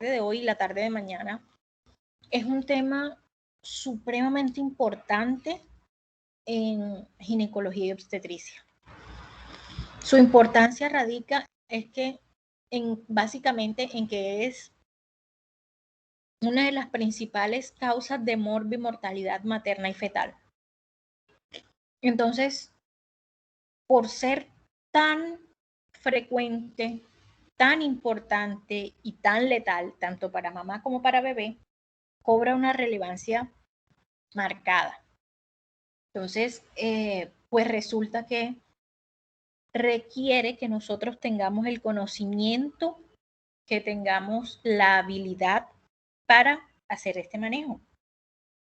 de hoy y la tarde de mañana es un tema supremamente importante en ginecología y obstetricia. Su importancia radica básicamente en que es una de las principales causas de morbimortalidad materna y fetal. Entonces, por ser tan frecuente, tan importante y tan letal, tanto para mamá como para bebé, cobra una relevancia marcada. Entonces, pues resulta que requiere que nosotros tengamos el conocimiento, que tengamos la habilidad para hacer este manejo.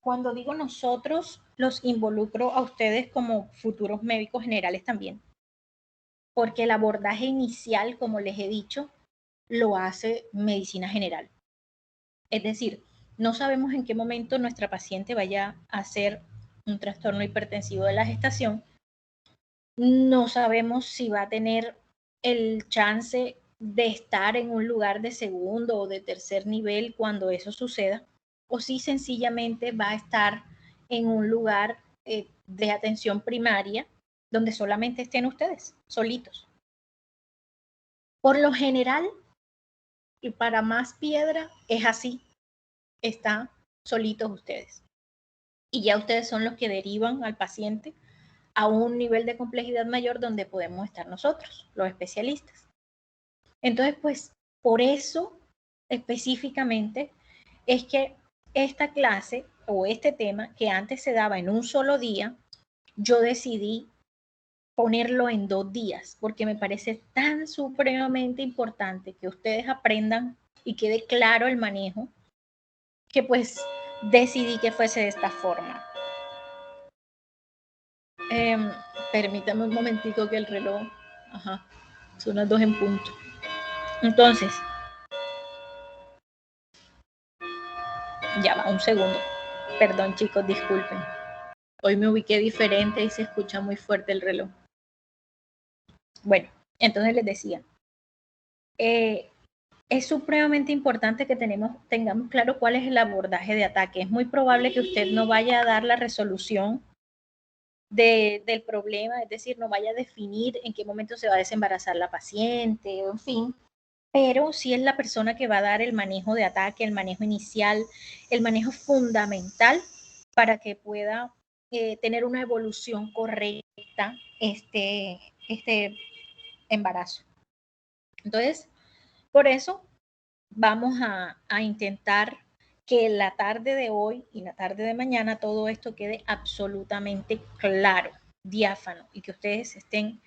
Cuando digo nosotros, los involucro a ustedes como futuros médicos generales también, porque el abordaje inicial, como les he dicho, lo hace medicina general. Es decir, no sabemos en qué momento nuestra paciente vaya a hacer un trastorno hipertensivo de la gestación. No sabemos si va a tener el chance de estar en un lugar de segundo o de tercer nivel cuando eso suceda, o si sencillamente va a estar en un lugar de atención primaria donde solamente estén ustedes, solitos. Por lo general, y para más piedra, es así, están solitos ustedes. Y ya ustedes son los que derivan al paciente a un nivel de complejidad mayor donde podemos estar nosotros, los especialistas. Entonces, pues, por eso específicamente es que esta clase o este tema que antes se daba en un solo día, yo decidí ponerlo en 2 días, porque me parece tan supremamente importante que ustedes aprendan y quede claro el manejo, que pues decidí que fuese de esta forma. Permítame un momentico que el reloj, son las 2 en punto. Entonces, ya va, un segundo. Perdón, chicos, disculpen. Hoy me ubiqué diferente y se escucha muy fuerte el reloj. Bueno, entonces les decía, es supremamente importante que tengamos claro cuál es el abordaje de ataque. Es muy probable que usted no vaya a dar la resolución del problema, es decir, no vaya a definir en qué momento se va a desembarazar la paciente, en fin, pero sí es la persona que va a dar el manejo de ataque, el manejo inicial, el manejo fundamental para que pueda tener una evolución correcta este embarazo. Entonces, por eso vamos a intentar que la tarde de hoy y la tarde de mañana todo esto quede absolutamente claro, diáfano, y que ustedes estén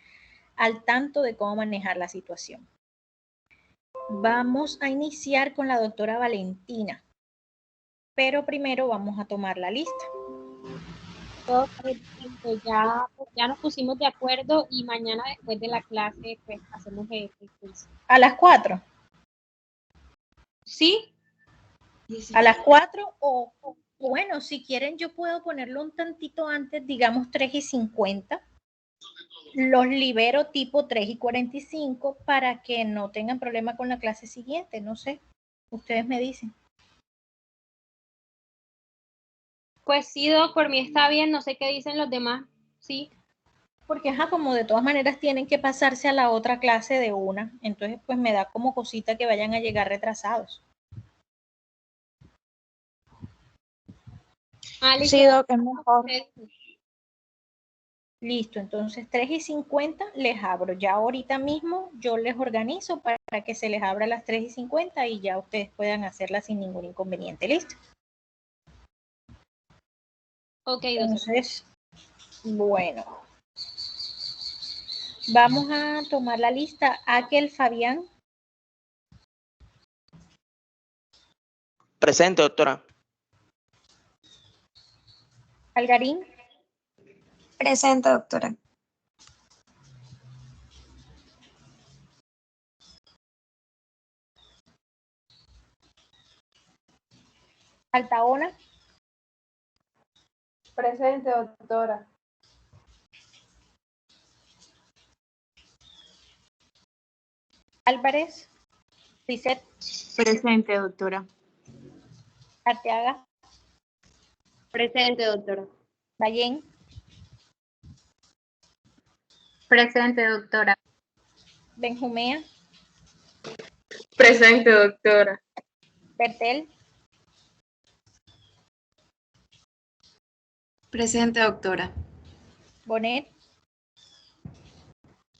al tanto de cómo manejar la situación. Vamos a iniciar con la doctora Valentina, pero primero vamos a tomar la lista. Ya nos pusimos de acuerdo y mañana después de la clase pues hacemos el quiz. ¿A las 4? ¿Sí? ¿A las 4? O bueno, si quieren yo puedo ponerlo un tantito antes, digamos 3:50. Los libero tipo 3:45 para que no tengan problema con la clase siguiente. No sé, ustedes me dicen. Pues sí, Doc, por mí está bien, no sé qué dicen los demás, sí. Porque como de todas maneras tienen que pasarse a la otra clase de una, entonces pues me da como cosita que vayan a llegar retrasados. Sí, Doc, es mejor. Listo, entonces 3:50 les abro. Ya ahorita mismo yo les organizo para que se les abra a las 3:50 y ya ustedes puedan hacerla sin ningún inconveniente. ¿Listo? Ok, entonces, bueno. Vamos a tomar la lista. Aquel Fabián. Presente, doctora. Algarín. Presente, doctora. Altaona. Presente, doctora. Álvarez. Lisette, Presente, doctora. Arteaga, Presente, doctora. Ballén, Presente, doctora. Benjumea, Presente, doctora. Bertel, Presente, doctora. Bonet,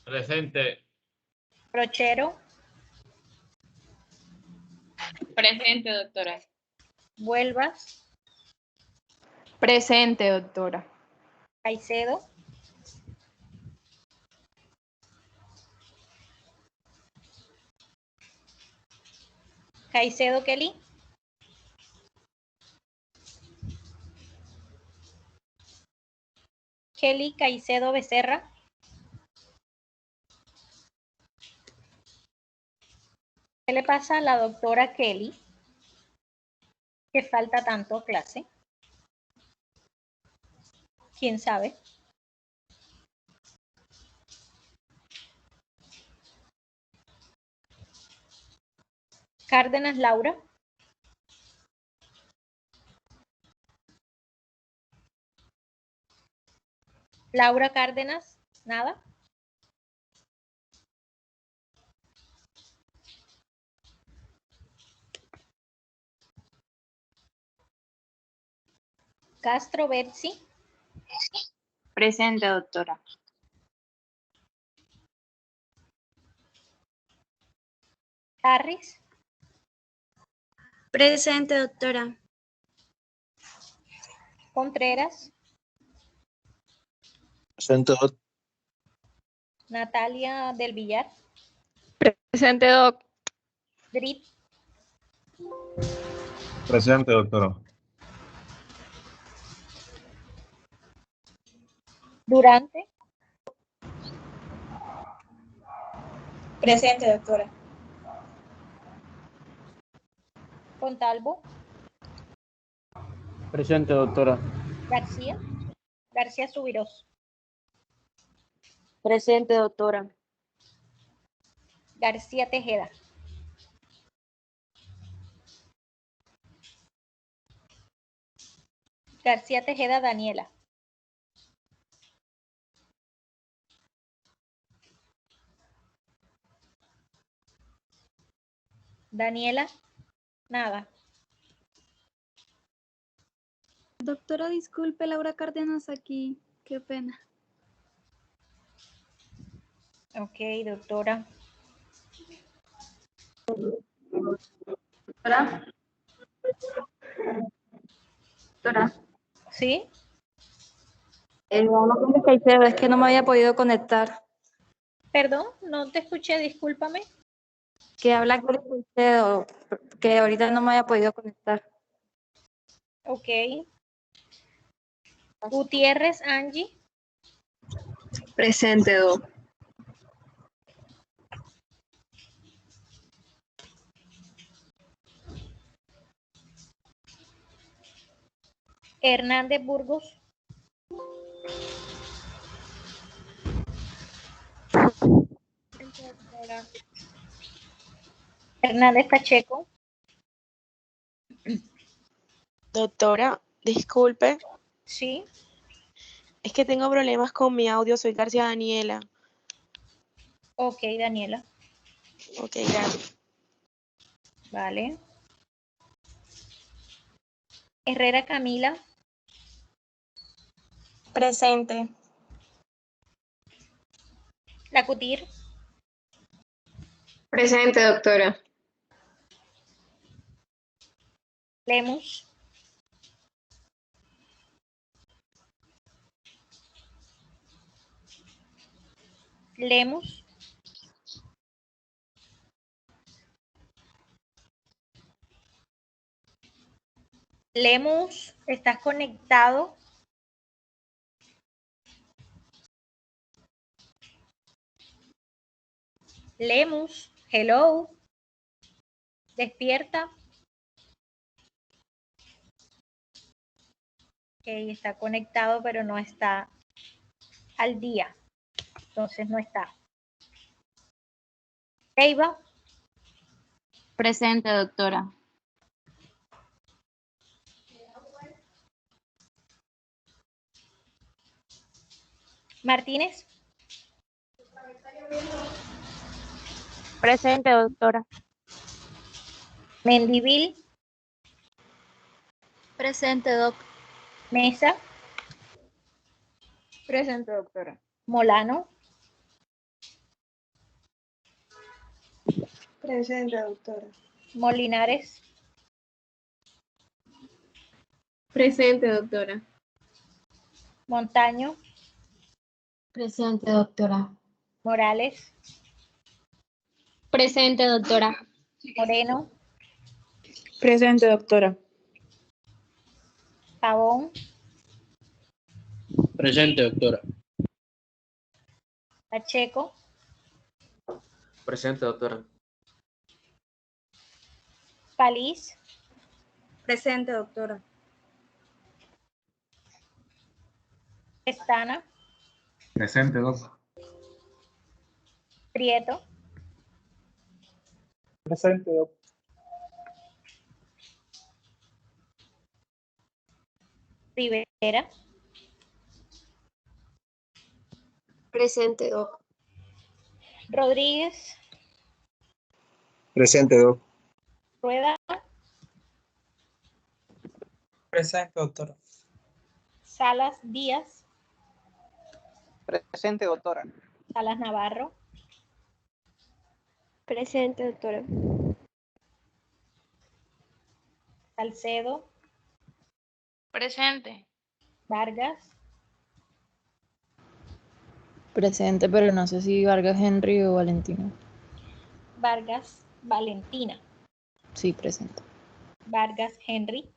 Presente. Brochero, Presente, doctora. Vuelvas, Presente, doctora. Caicedo, Caicedo Kelly, Kelly Caicedo Becerra, ¿qué le pasa a la doctora Kelly que falta tanto a clase? ¿Quién sabe? Cárdenas Laura, Laura Cárdenas, nada. Castro Betsy, Presente, doctora. Harris, Presente, doctora. Contreras, Presente, Natalia del Villar, Presente, doc. Drit, Presente, doctora. Durante, Presente, doctora. Fontalvo, Presente, doctora. García, García Subirós, Presente, doctora. García Tejeda, García Tejeda Daniela, Daniela, nada. Doctora, disculpe, Laura Cárdenas aquí. Qué pena. Ok, doctora. Doctora. Doctora. ¿Sí? Hablo con Caicedo, es que no me había podido conectar. Perdón, no te escuché, discúlpame. Que habla con Caicedo, que ahorita no me había podido conectar. Ok. Gutiérrez Angie, Presente, doc. Hernández Burgos, Hernández Pacheco, Doctora, disculpe, sí. es que tengo problemas con mi audio, soy García Daniela. Ok, Daniela, Ok, gracias. vale. Herrera Camila, Presente. Lacutir, Presente, doctora. Lemus, Lemus, Lemus, ¿estás conectado? Lemus, hello, despierta. Ok, está conectado, pero no está al día. Entonces no está. Eiva, Presente, doctora. Martínez, Presente, doctora. Mendivil, Presente, doc. Mesa, Presente, doctora. Molano, Presente, doctora. Molinares, Presente, doctora. Montaño, Presente, doctora. Morales, Presente, doctora. Moreno, Presente, doctora. Pavón, Presente, doctora. Pacheco, Presente, doctora. Palís, Presente, doctora. Pestana, Presente, doctor. Prieto, Presente, doctor. Rivera, Presente, doc. Rodríguez, Presente, doctor. Rueda, Presente, doctora. Salas Díaz, Presente, doctora. Salas Navarro, Presente, doctora. Salcedo, Presente. Vargas, Presente, pero no sé si Vargas Henry o Valentino. Vargas Valentina, Sí, presente. Vargas Henry,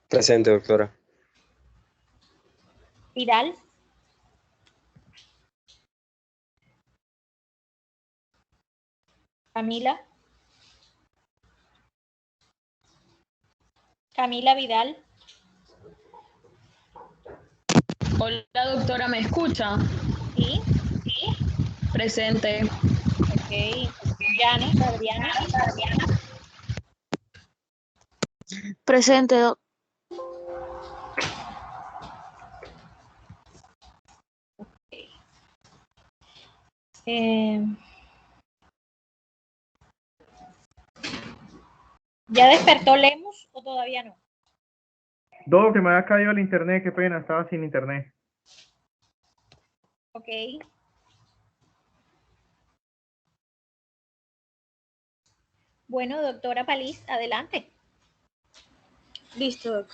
Presente, doctora. Vidal, Camila, Camila Vidal, Hola, doctora, ¿me escucha? sí, Presente. ok, Llanos, Adriana, Presente, doc. eh, ¿ya despertó Lemus o todavía no? Doc, que me había caído el internet, qué pena, estaba sin internet. Ok. Bueno, doctora Palís, adelante. Listo, doc.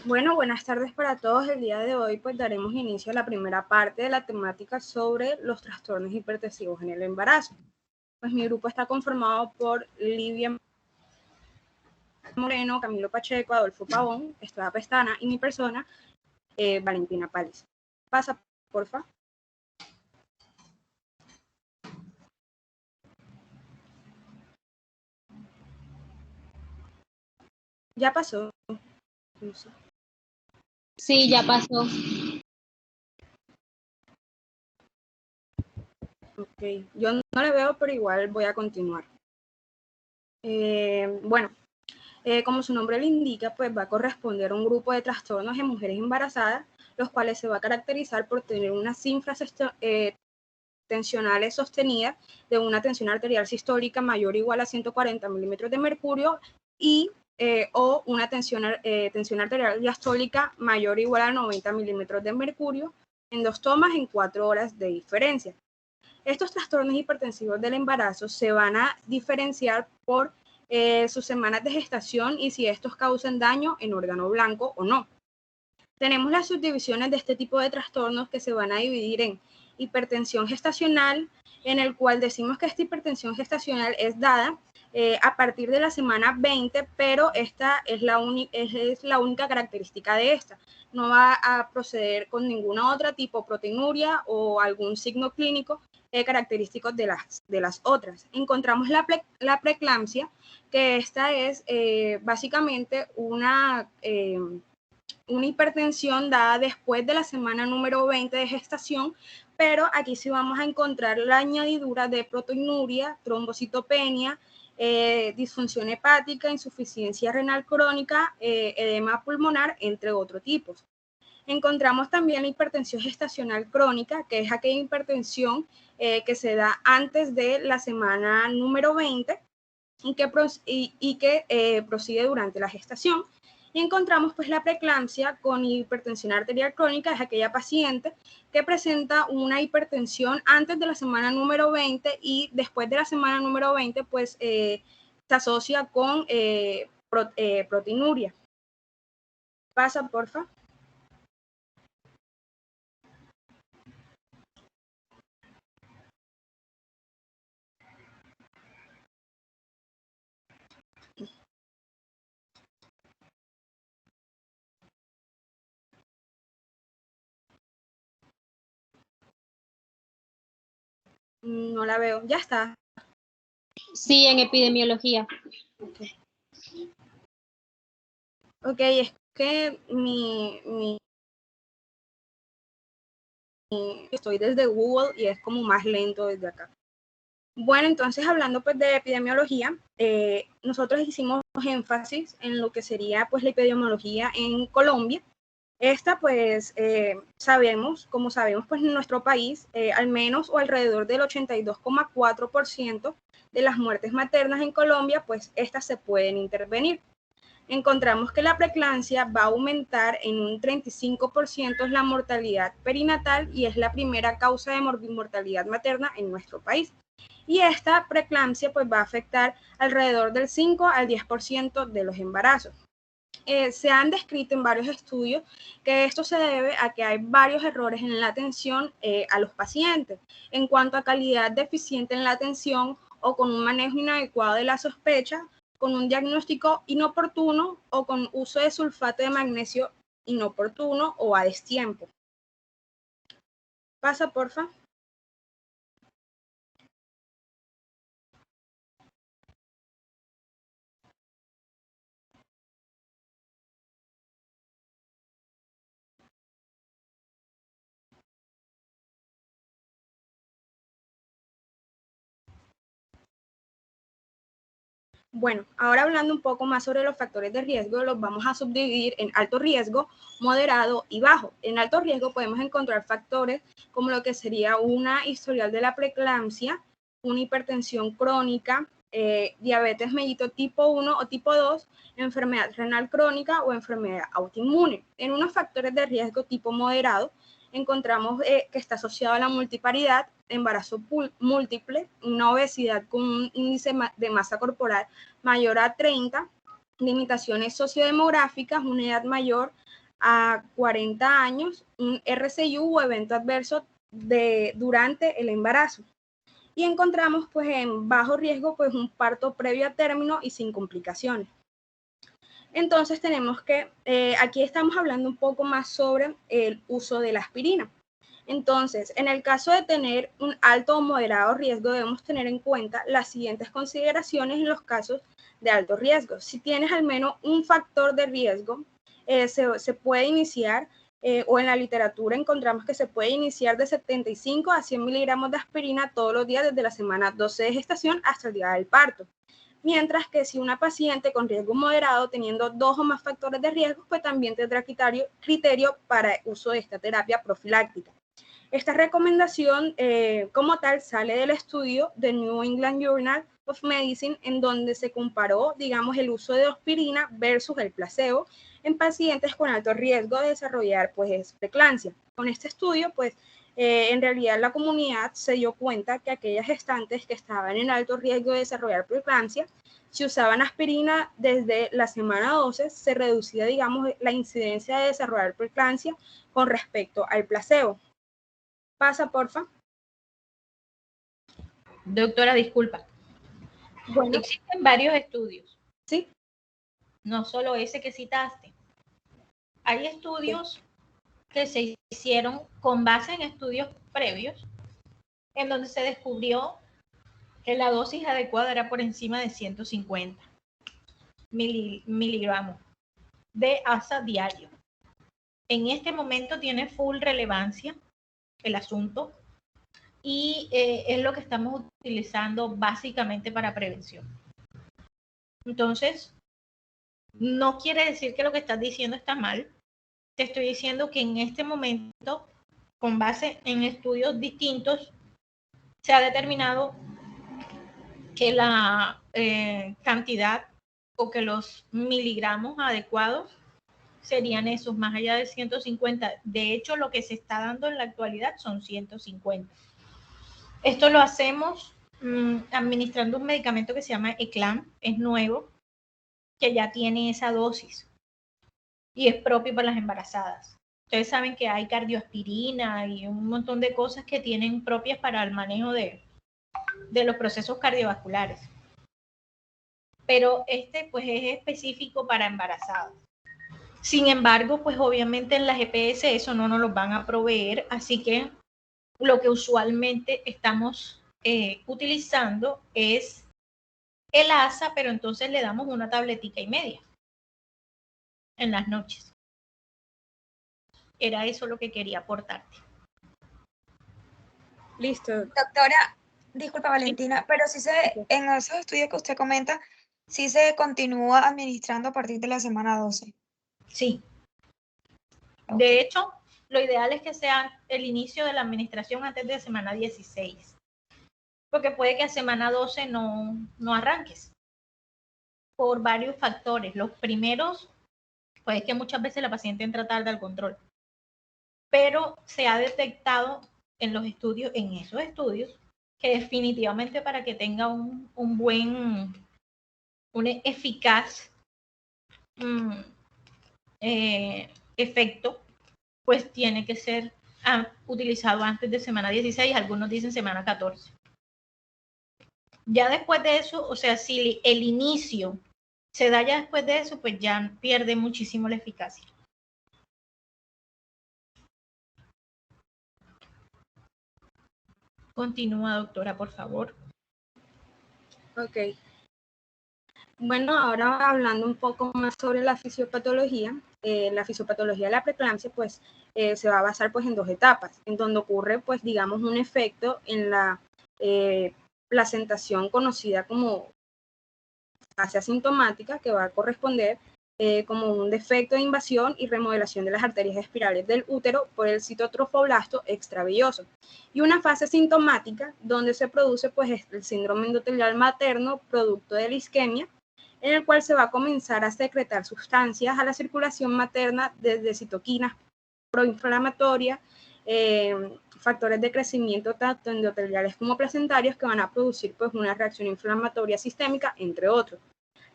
Bueno, buenas tardes para todos. El día de hoy pues daremos inicio a la primera parte de la temática sobre los trastornos hipertensivos en el embarazo. Pues mi grupo está conformado por Livia Moreno, Camilo Pacheco, Adolfo Pavón, Estrada Pestana y mi persona, Valentina Páliz. Pasa, porfa. Ya pasó. No sé. Sí, ya pasó. Ok, yo no le veo, pero igual voy a continuar. Bueno, como su nombre lo indica, pues va a corresponder a un grupo de trastornos en mujeres embarazadas, los cuales se va a caracterizar por tener unas infratensionales sostenidas de una tensión arterial sistólica mayor o igual a 140 milímetros de mercurio y o una tensión arterial diastólica mayor o igual a 90 milímetros de mercurio en 2 tomas en 4 horas de diferencia. Estos trastornos hipertensivos del embarazo se van a diferenciar por sus semanas de gestación y si estos causan daño en órgano blanco o no. Tenemos las subdivisiones de este tipo de trastornos que se van a dividir en hipertensión gestacional, en el cual decimos que esta hipertensión gestacional es dada a partir de la semana 20, pero esta es la única característica de esta. No va a proceder con ninguna otra tipo proteinuria o algún signo clínico característicos de las otras. Encontramos la preeclampsia, que esta es básicamente una una hipertensión dada después de la semana número 20 de gestación, pero aquí sí vamos a encontrar la añadidura de proteinuria, trombocitopenia, disfunción hepática, insuficiencia renal crónica, edema pulmonar, entre otros tipos. Encontramos también la hipertensión gestacional crónica, que es aquella hipertensión que se da antes de la semana número 20 y que prosigue durante la gestación. Y encontramos pues la preeclampsia con hipertensión arterial crónica, es aquella paciente que presenta una hipertensión antes de la semana número 20 y después de la semana número 20 pues se asocia con proteinuria. Pasa, porfa. No la veo. Ya está. Sí, en epidemiología. Ok, es que estoy desde Google y es como más lento desde acá. Bueno, entonces hablando pues de epidemiología, nosotros hicimos énfasis en lo que sería pues la epidemiología en Colombia. Esta pues como sabemos pues en nuestro país, al menos o alrededor del 82,4% de las muertes maternas en Colombia, pues estas se pueden intervenir. Encontramos que la preeclampsia va a aumentar en un 35% la mortalidad perinatal y es la primera causa de mortalidad materna en nuestro país. Y esta preeclampsia pues va a afectar alrededor del 5 al 10% de los embarazos. Se han descrito en varios estudios que esto se debe a que hay varios errores en la atención a los pacientes en cuanto a calidad deficiente en la atención o con un manejo inadecuado de la sospecha, con un diagnóstico inoportuno o con uso de sulfato de magnesio inoportuno o a destiempo. Pasa, porfa. Bueno, ahora hablando un poco más sobre los factores de riesgo, los vamos a subdividir en alto riesgo, moderado y bajo. En alto riesgo podemos encontrar factores como lo que sería una historial de la preeclampsia, una hipertensión crónica, diabetes mellito tipo 1 o tipo 2, enfermedad renal crónica o enfermedad autoinmune. En unos factores de riesgo tipo moderado, encontramos que está asociado a la multiparidad, embarazo múltiple, una obesidad con un índice de masa corporal mayor a 30, limitaciones sociodemográficas, una edad mayor a 40 años, un RCIU o evento adverso durante el embarazo. Y encontramos pues en bajo riesgo pues un parto previo a término y sin complicaciones. Entonces tenemos que, aquí estamos hablando un poco más sobre el uso de la aspirina. Entonces, en el caso de tener un alto o moderado riesgo, debemos tener en cuenta las siguientes consideraciones en los casos de alto riesgo. Si tienes al menos un factor de riesgo, se puede iniciar, o en la literatura encontramos que se puede iniciar de 75 a 100 miligramos de aspirina todos los días desde la semana 12 de gestación hasta el día del parto. Mientras que si una paciente con riesgo moderado, teniendo 2 o más factores de riesgo, pues también tendrá criterio para uso de esta terapia profiláctica. Esta recomendación como tal sale del estudio del New England Journal of Medicine, en donde se comparó, digamos, el uso de aspirina versus el placebo en pacientes con alto riesgo de desarrollar pues preeclampsia. Con este estudio, pues en realidad la comunidad se dio cuenta que aquellas gestantes que estaban en alto riesgo de desarrollar preeclampsia, si usaban aspirina desde la semana 12, se reducía, digamos, la incidencia de desarrollar preeclampsia con respecto al placebo. Pasa, porfa. Doctora, disculpa. Bueno, existen varios estudios. Sí. No solo ese que citaste. Hay estudios que se hicieron con base en estudios previos, en donde se descubrió que la dosis adecuada era por encima de 150 miligramos de ASA diario. en este momento tiene full relevancia el asunto y es lo que estamos utilizando básicamente para prevención. Entonces, no quiere decir que lo que estás diciendo está mal. Te estoy diciendo que en este momento, con base en estudios distintos, se ha determinado que la cantidad o que los miligramos adecuados serían esos, más allá de 150. De hecho, lo que se está dando en la actualidad son 150. Esto lo hacemos administrando un medicamento que se llama Eclan, es nuevo, que ya tiene esa dosis y es propio para las embarazadas. Ustedes saben que hay cardioaspirina y un montón de cosas que tienen propias para el manejo de los procesos cardiovasculares. Pero este pues es específico para embarazadas. Sin embargo, pues obviamente en las EPS eso no nos lo van a proveer, así que lo que usualmente estamos utilizando es el ASA, pero entonces le damos una tabletica y media en las noches. Era eso lo que quería aportarte. Listo. Doctora, disculpa Valentina, pero sí en esos estudios que usted comenta, sí se continúa administrando a partir de la semana 12. Sí. De hecho, lo ideal es que sea el inicio de la administración antes de semana 16, porque puede que a semana 12 no arranques por varios factores. Los primeros, pues es que muchas veces la paciente entra tarde al control, pero se ha detectado en esos estudios, que definitivamente para que tenga un eficaz efecto, pues tiene que ser utilizado antes de semana 16, algunos dicen semana 14. Ya después de eso, o sea, si el inicio se da ya después de eso, pues ya pierde muchísimo la eficacia. Continúa, doctora, por favor. Ok. Bueno, ahora hablando un poco más sobre la fisiopatología. La fisiopatología de la preeclampsia, pues, se va a basar pues en dos etapas, en donde ocurre, pues, digamos, un efecto en la placentación conocida como fase asintomática, que va a corresponder como un defecto de invasión y remodelación de las arterias espirales del útero por el citotrofoblasto extravilloso, y una fase sintomática donde se produce pues el síndrome endotelial materno producto de la isquemia, en el cual se va a comenzar a secretar sustancias a la circulación materna desde citoquinas proinflamatorias, factores de crecimiento tanto endoteliales como placentarios que van a producir pues una reacción inflamatoria sistémica, entre otros.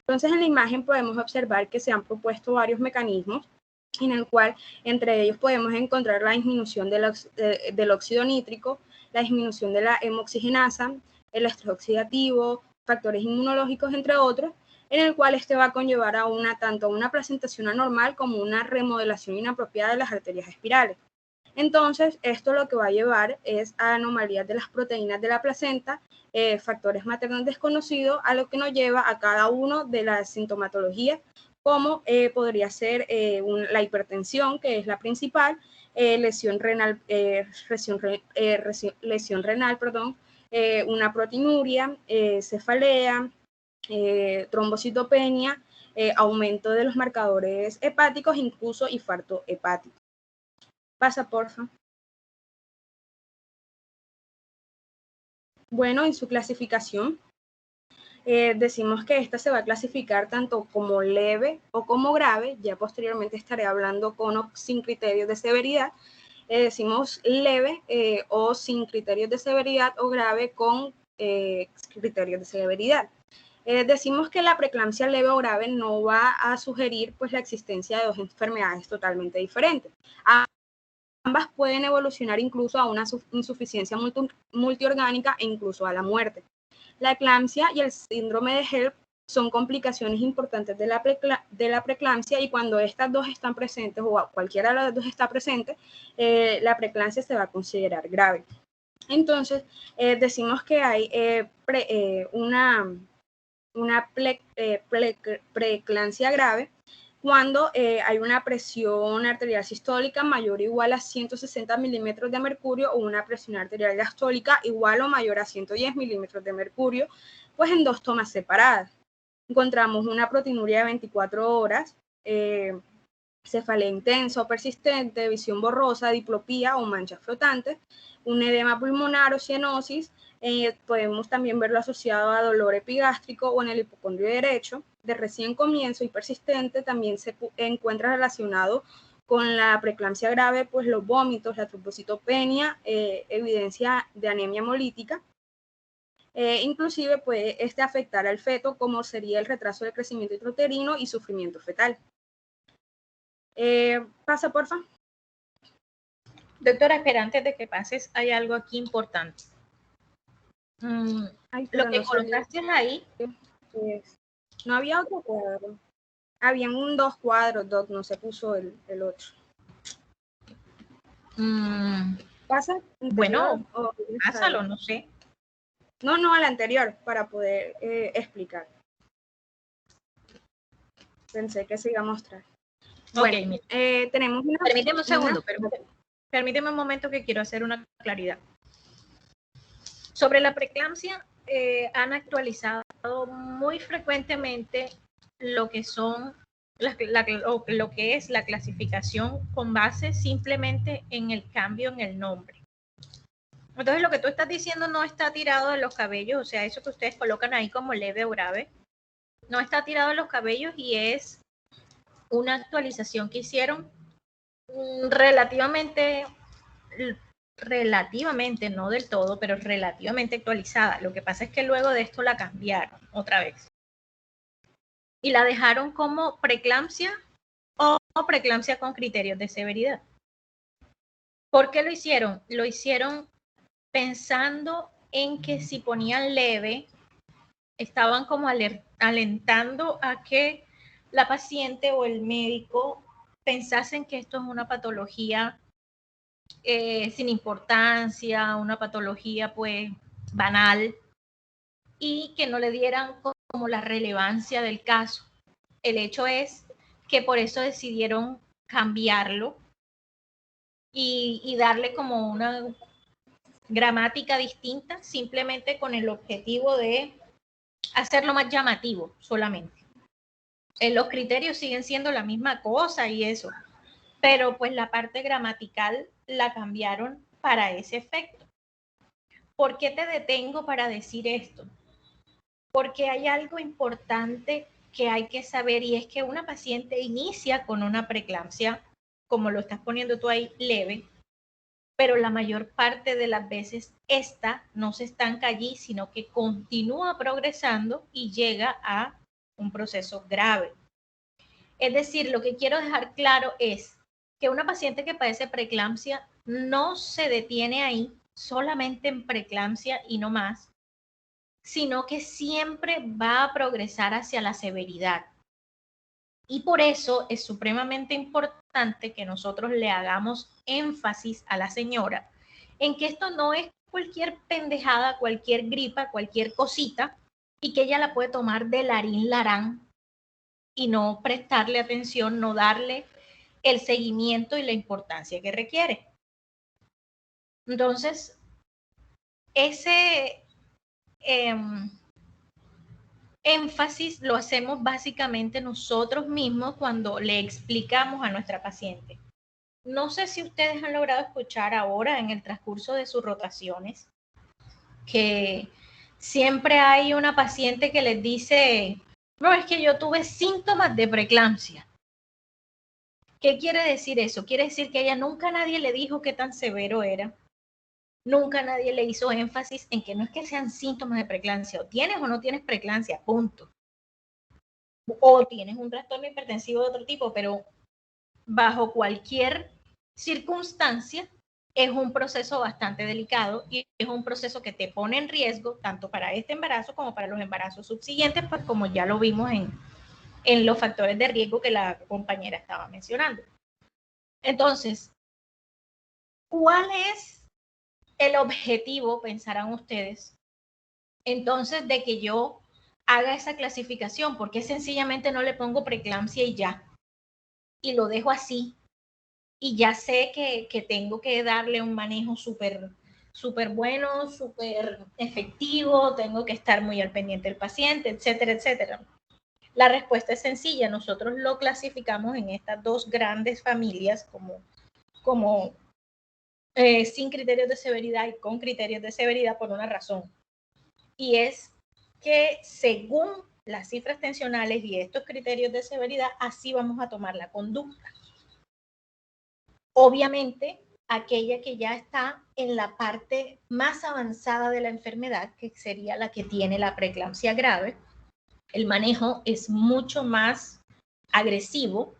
Entonces, en la imagen podemos observar que se han propuesto varios mecanismos, en el cual entre ellos podemos encontrar la disminución del óxido nítrico, la disminución de la hemoxigenasa, el estrés oxidativo, factores inmunológicos, entre otros, en el cual este va a conllevar a tanto una placentación anormal como una remodelación inapropiada de las arterias espirales. Entonces, esto lo que va a llevar es a anomalías de las proteínas de la placenta, factores maternos desconocidos, a lo que nos lleva a cada uno de las sintomatologías, como podría ser la hipertensión, que es la principal, lesión renal, una proteinuria, cefalea, trombocitopenia, aumento de los marcadores hepáticos, incluso infarto hepático. Pasa, porfa. Bueno, en su clasificación, decimos que esta se va a clasificar tanto como leve o como grave. Ya posteriormente estaré hablando con o sin criterios de severidad. Decimos leve o sin criterios de severidad, o grave con criterios de severidad. Decimos que la preeclampsia leve o grave no va a sugerir pues la existencia de dos enfermedades totalmente diferentes. Ambas pueden evolucionar incluso a una insuficiencia multiorgánica e incluso a la muerte. La eclampsia y el síndrome de HELLP son complicaciones importantes de la preeclampsia, y cuando estas dos están presentes, o cualquiera de las dos está presente, la preeclampsia se va a considerar grave. Entonces, decimos que hay una preeclampsia grave cuando hay una presión arterial sistólica mayor o igual a 160 milímetros de mercurio o una presión arterial diastólica igual o mayor a 110 milímetros de mercurio, pues en 2 tomas separadas. Encontramos una proteinuria de 24 horas, cefalea intensa o persistente, visión borrosa, diplopía o manchas flotantes, un edema pulmonar o cianosis. Podemos también verlo asociado a dolor epigástrico o en el hipocondrio derecho, de recién comienzo y persistente. También se encuentra relacionado con la preeclampsia grave, pues los vómitos, la trombocitopenia, evidencia de anemia hemolítica. Inclusive puede afectar al feto, como sería el retraso del crecimiento intrauterino y sufrimiento fetal. Pasa, porfa. Doctora, espera, antes de que pases, hay algo aquí importante. Lo que colocaste ahí. No había otro cuadro. Habían 2 cuadros, Doc, no se puso el otro. ¿Pasa? Bueno, pásalo, no sé. No, al anterior, para poder explicar. Pensé que se iba a mostrar. Bueno, okay, tenemos una... Permíteme un segundo, permíteme un momento que quiero hacer una claridad. Sobre la preeclampsia, han actualizado muy frecuentemente lo que son lo que es la clasificación con base simplemente en el cambio en el nombre. Entonces, lo que tú estás diciendo no está tirado de los cabellos, o sea, eso que ustedes colocan ahí como leve o grave, no está tirado de los cabellos y es una actualización que hicieron relativamente, no del todo, pero relativamente actualizada. Lo que pasa es que luego de esto la cambiaron otra vez y la dejaron como preeclampsia o preeclampsia con criterios de severidad. ¿Por qué lo hicieron? Lo hicieron pensando en que si ponían leve, estaban como alentando a que la paciente o el médico pensasen que esto es una patología sin importancia, una patología pues banal, y que no le dieran como la relevancia del caso. El hecho es que por eso decidieron cambiarlo y darle como una gramática distinta, simplemente con el objetivo de hacerlo más llamativo solamente. Los criterios siguen siendo la misma cosa y eso, pero pues la parte gramatical la cambiaron para ese efecto. ¿Por qué te detengo para decir esto? Porque hay algo importante que hay que saber, y es que una paciente inicia con una preeclampsia, como lo estás poniendo tú ahí, leve, pero la mayor parte de las veces esta no se estanca allí, sino que continúa progresando y llega a un proceso grave. Es decir, lo que quiero dejar claro es que una paciente que padece preeclampsia no se detiene ahí solamente en preeclampsia y no más, sino que siempre va a progresar hacia la severidad. Y por eso es supremamente importante que nosotros le hagamos énfasis a la señora en que esto no es cualquier pendejada, cualquier gripa, cualquier cosita, y que ella la puede tomar de larín larán y no prestarle atención, no darle el seguimiento y la importancia que requiere. Entonces, ese énfasis lo hacemos básicamente nosotros mismos cuando le explicamos a nuestra paciente. No sé si ustedes han logrado escuchar ahora en el transcurso de sus rotaciones que siempre hay una paciente que les dice, no, es que yo tuve síntomas de preeclampsia. ¿Qué quiere decir eso? Quiere decir que a ella nunca nadie le dijo qué tan severo era. Nunca nadie le hizo énfasis en que no es que sean síntomas de preeclampsia, o tienes o no tienes preeclampsia, punto. O tienes un trastorno hipertensivo de otro tipo, pero bajo cualquier circunstancia es un proceso bastante delicado y es un proceso que te pone en riesgo tanto para este embarazo como para los embarazos subsiguientes, pues como ya lo vimos en los factores de riesgo que la compañera estaba mencionando. Entonces, ¿cuál es el objetivo, pensarán ustedes, entonces de que yo haga esa clasificación? Porque sencillamente no le pongo preeclampsia y ya. y lo dejo así, y ya sé que tengo que darle un manejo súper bueno, súper efectivo, tengo que estar muy al pendiente del paciente, etcétera, etcétera. La respuesta es sencilla. Nosotros lo clasificamos en estas dos grandes familias como sin criterios de severidad y con criterios de severidad por una razón. Y es que según las cifras tensionales y estos criterios de severidad, así vamos a tomar la conducta. Obviamente, aquella que ya está en la parte más avanzada de la enfermedad, que sería la que tiene la preeclampsia grave, el manejo es mucho más agresivo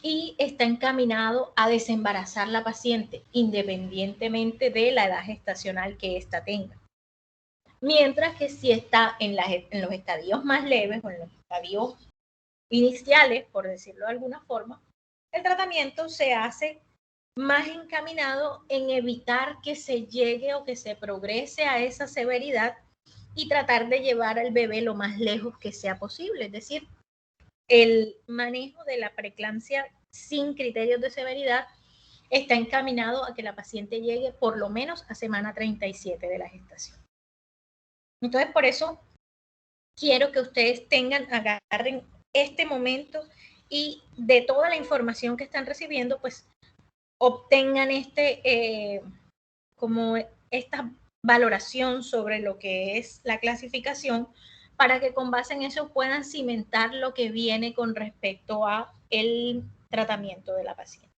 y está encaminado a desembarazar la paciente independientemente de la edad gestacional que ésta tenga. Mientras que si está en los estadios más leves o en los estadios iniciales, por decirlo de alguna forma, el tratamiento se hace más encaminado en evitar que se llegue o que se progrese a esa severidad y tratar de llevar al bebé lo más lejos que sea posible. Es decir, el manejo de la preeclampsia sin criterios de severidad está encaminado a que la paciente llegue por lo menos a semana 37 de la gestación. Entonces, por eso quiero que ustedes agarren este momento y de toda la información que están recibiendo, pues obtengan como esta valoración sobre lo que es la clasificación, para que con base en eso puedan cimentar lo que viene con respecto a el tratamiento de la paciente.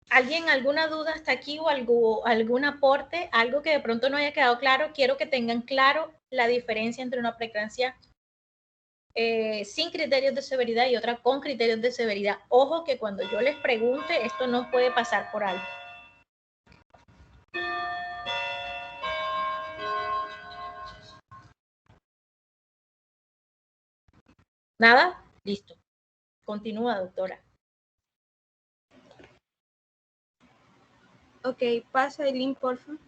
¿Alguien alguna duda hasta aquí o algún aporte, algo que de pronto no haya quedado claro? Quiero que tengan claro la diferencia entre una preeclampsia sin criterios de severidad y otra con criterios de severidad. Ojo que cuando yo les pregunte, esto no puede pasar por alto. ¿Nada? Listo. Continúa, doctora. Ok, pasa el link, por favor.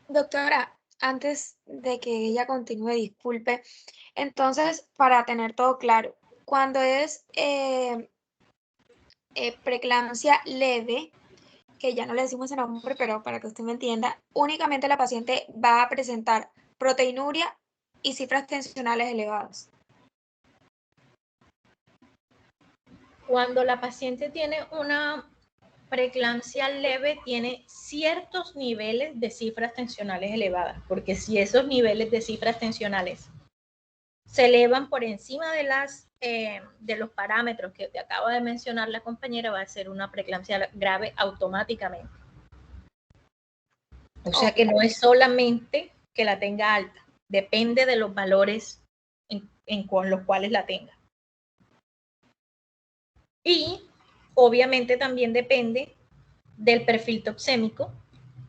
Doctora, antes de que ella continúe, disculpe. Entonces, para tener todo claro, cuando es preeclampsia leve, que ya no le decimos el nombre, pero para que usted me entienda, únicamente la paciente va a presentar proteinuria y cifras tensionales elevadas. Cuando la paciente tiene una preeclampsia leve, tiene ciertos niveles de cifras tensionales elevadas, porque si esos niveles de cifras tensionales se elevan por encima de los parámetros que te acaba de mencionar la compañera, va a ser una preeclampsia grave automáticamente. O sea que no es solamente que la tenga alta, depende de los valores con los cuales la tenga. Y obviamente también depende del perfil toxémico,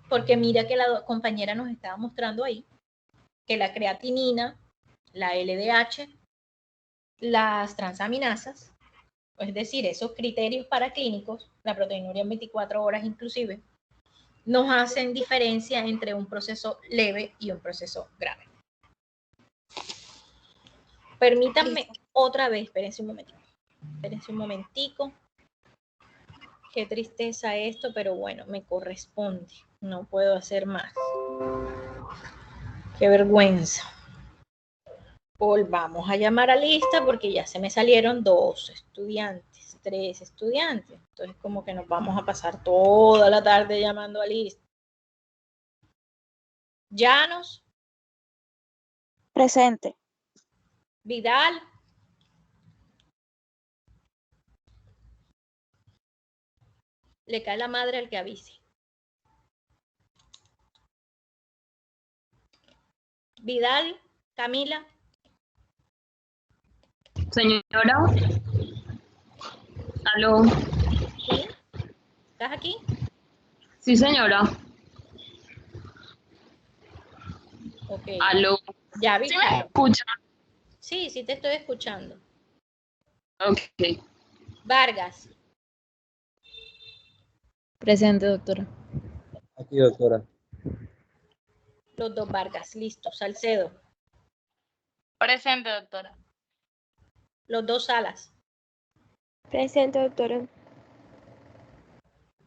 porque mira que la compañera nos estaba mostrando ahí que la creatinina, la LDH, las transaminasas, es decir, esos criterios paraclínicos, la proteinuria en 24 horas inclusive, nos hacen diferencia entre un proceso leve y un proceso grave. Permítanme otra vez, espérense un momentico. Qué tristeza esto, pero bueno, me corresponde. No puedo hacer más. Qué vergüenza. Volvamos a llamar a lista porque ya se me salieron 2 estudiantes, 3 estudiantes. Entonces como que nos vamos a pasar toda la tarde llamando a lista. Llanos. Presente. Vidal. Le cae la madre al que avise. Vidal, Camila. Señora. Aló. ¿Sí? ¿Estás aquí? Sí, señora. Ok. Aló. Ya, ¿Sí Vidal. me escucha? Sí, sí te estoy escuchando. Ok. Vargas. Presente, doctora. Aquí, doctora. Los 2 Vargas, listo. Salcedo. Presente, doctora. Los 2 Salas. Presente, doctora.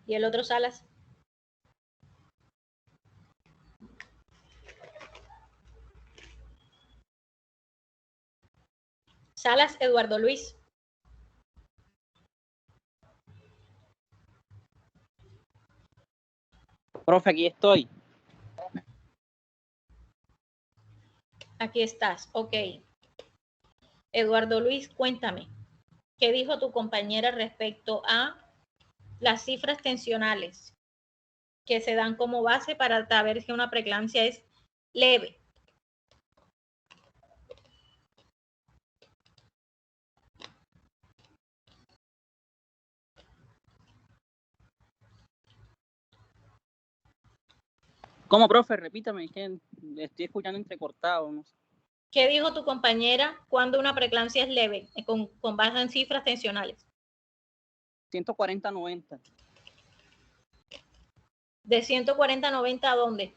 ¿Y el otro, Salas? Salas, Eduardo Luis. Profe, aquí estoy. Aquí estás, ok. Eduardo Luis, cuéntame, ¿qué dijo tu compañera respecto a las cifras tensionales que se dan como base para saber si una preeclampsia es leve? ¿Cómo, profe? Repítame, es que estoy escuchando entrecortado. No sé. ¿Qué dijo tu compañera cuando una preeclampsia es leve, con base en cifras tensionales? 140-90. ¿De 140 a 90 a dónde?